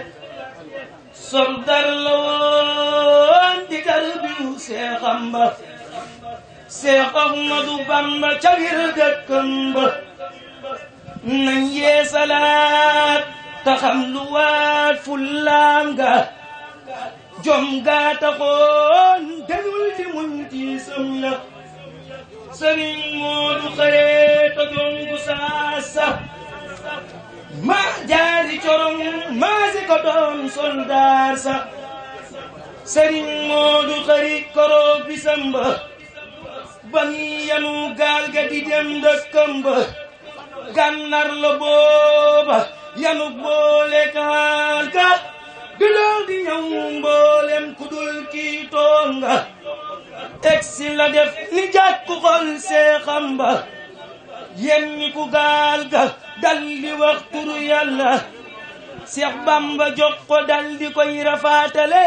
soldar la woon di tarbiyu Seexam ba Seex Ahmadu Bamba ca biir dëkkam ba nañ yeesalaat ta xam lu waat fullaam ga jom gaa taxoon delul di muñ tiisam la Sëriñ Moodu xëree ta jom gu saasa ma jaari corong maa si ko doon soldaar sa Sëriñ Moodu xëri koroo bisam ba ba mi yanu gaal ga di dem dëkkam ba gànnar la booba yanu boole gaal ga di lool di ñëw mboolem ku dul kii toonga egsi la def ni jàkku xol Seexam ba yen ni ku gaal ga dal di wax turu Yàlla Seex Bamba jox ko dal di koy rafaatale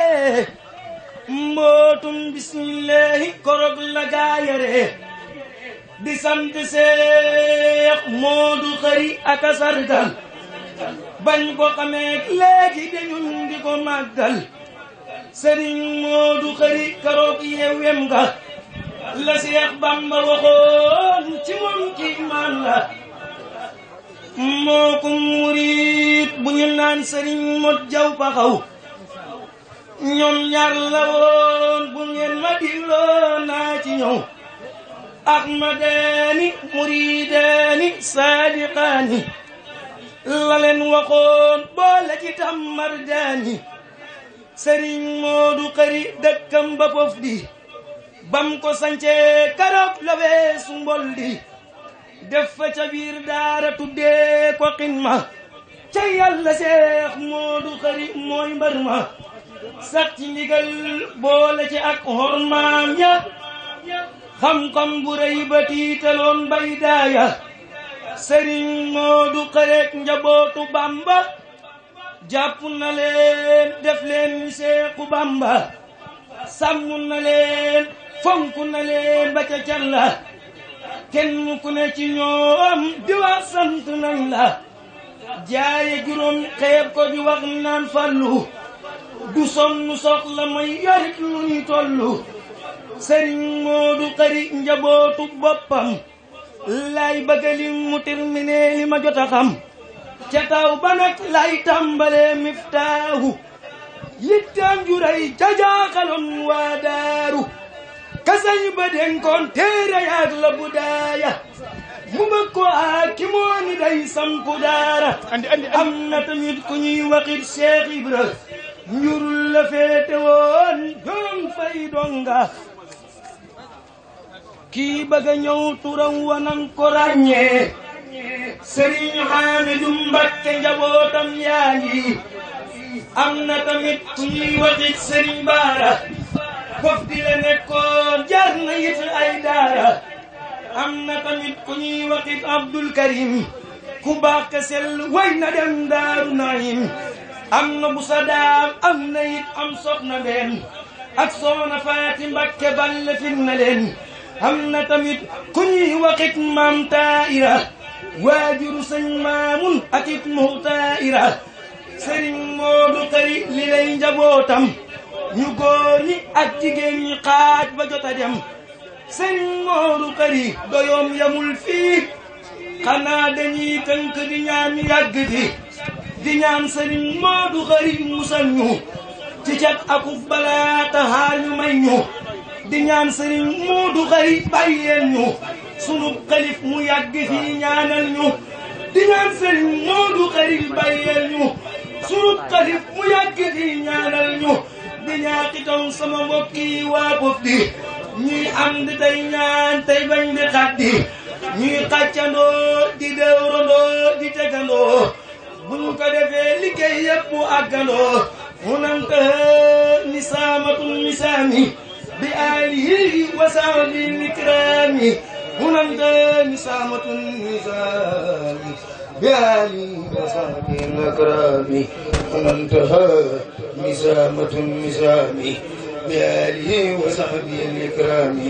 mbootum bismillahi korog la gaayare di sant Seex Moodu xëri aka sargal bañ ko xamee léegi dañun di ko màggal Sëriñ Moodu xëri karoog yewem nga la Seex Bamba waxoon ci moom ci man la moo ko murit bu ñu naan Sëriñ Mot Jaw Paxaw ñoom ñaar la woon bu ngeen ma digloo naa ci ñëw ahmadaani muridaani saadiqaani la leen waxoon boole ci tammardaani Sëriñ Moodu xëri dëkkam ba fof di bam ko sancee karab la weesu mbol di def fa ca biir daara tuddee ko xinma ca Yàlla Seex Moodu xëri mooy mbar ma sax ci ndigal boole ci ak hormaam ya xam-xam bu rëy ba tiitaloon bay daaya Sëriñ Moodu xëreek njabootu Bamba jàpp na leen def leen ni Seexu Bamba sàmm na leen fonk na leen ba ca cal la kenn ku ne ci ñoom di wax sant nañ la jaaye juróom xeeb ko di wax naan fallu du sonn soxla may yorit lu ñu tollu Sëriñ Moodu xëri njabootu boppam lay bëggalim mu terminé li ma jot a xam ca taw ba nag lay tàmbalee miftaahu yittaan juray ca jaaxaloon waa daaru kasañ ba denkoon téere yaag la bu daaya mu bëgg ko ki moo ni day sampu daara am na tamit ku ñuy waxit Cheikh Ibra njurul la féete woon doon fay donga kii bëgg a ñëw turam wanan ko ràññee Sëriñ Xaamidu Mbakke njabootam yaa ngi am na tamit ku ñuy waxit Sëriñ Baara fof di la nekkoon jaar na it ay daara am na tamit ku ñuy waxit Abdul Karim ku baax ka sell way na dem Daaru Naim am na bu sadaam am na it am soxna benn ak soxna Faati Mbakke balle fin na leen am na tamit ku ñuy waxit Maam Taira waajuru sëñ Maamun ak it mu Taira Sëriñ Moodu xëri li lay njabootam ñu góor ñi ak jigéen ñi xaaj ba jot a dem Sëriñ Moodu xëri doyoom yamul fii xanaa dañuy tënk di ñaan yàgg di ñaan Sëriñ Moodu xëri musal ñu ci cat akub balaata xaar ñu may ñu di ñaan Sëriñ Moodu xëri bàyyeel ñu sunu xalif mu yàgg fii ñaanal ñu di ñaan Sëriñ Moodu xëri bàyyeel ñu sunu xalif mu yàgg fii ñaanal ñu di ñaaxitam sama mbokk yi waa bopp di ñuy ànd tey ñaan tey bañ di xaddi ñuy xàccandoo di dewrandoo di tegandoo ko defee liggéey yëpp àggaloo mu nanta nisaamatun nisaami bi aalihi wa sahbihi ikraami mu nanta nisaamatun nisaami bi aalihi wa sahbihi ikraami mu nanta nisaamatun nisaami bi aalihi wa sahbihi ikraami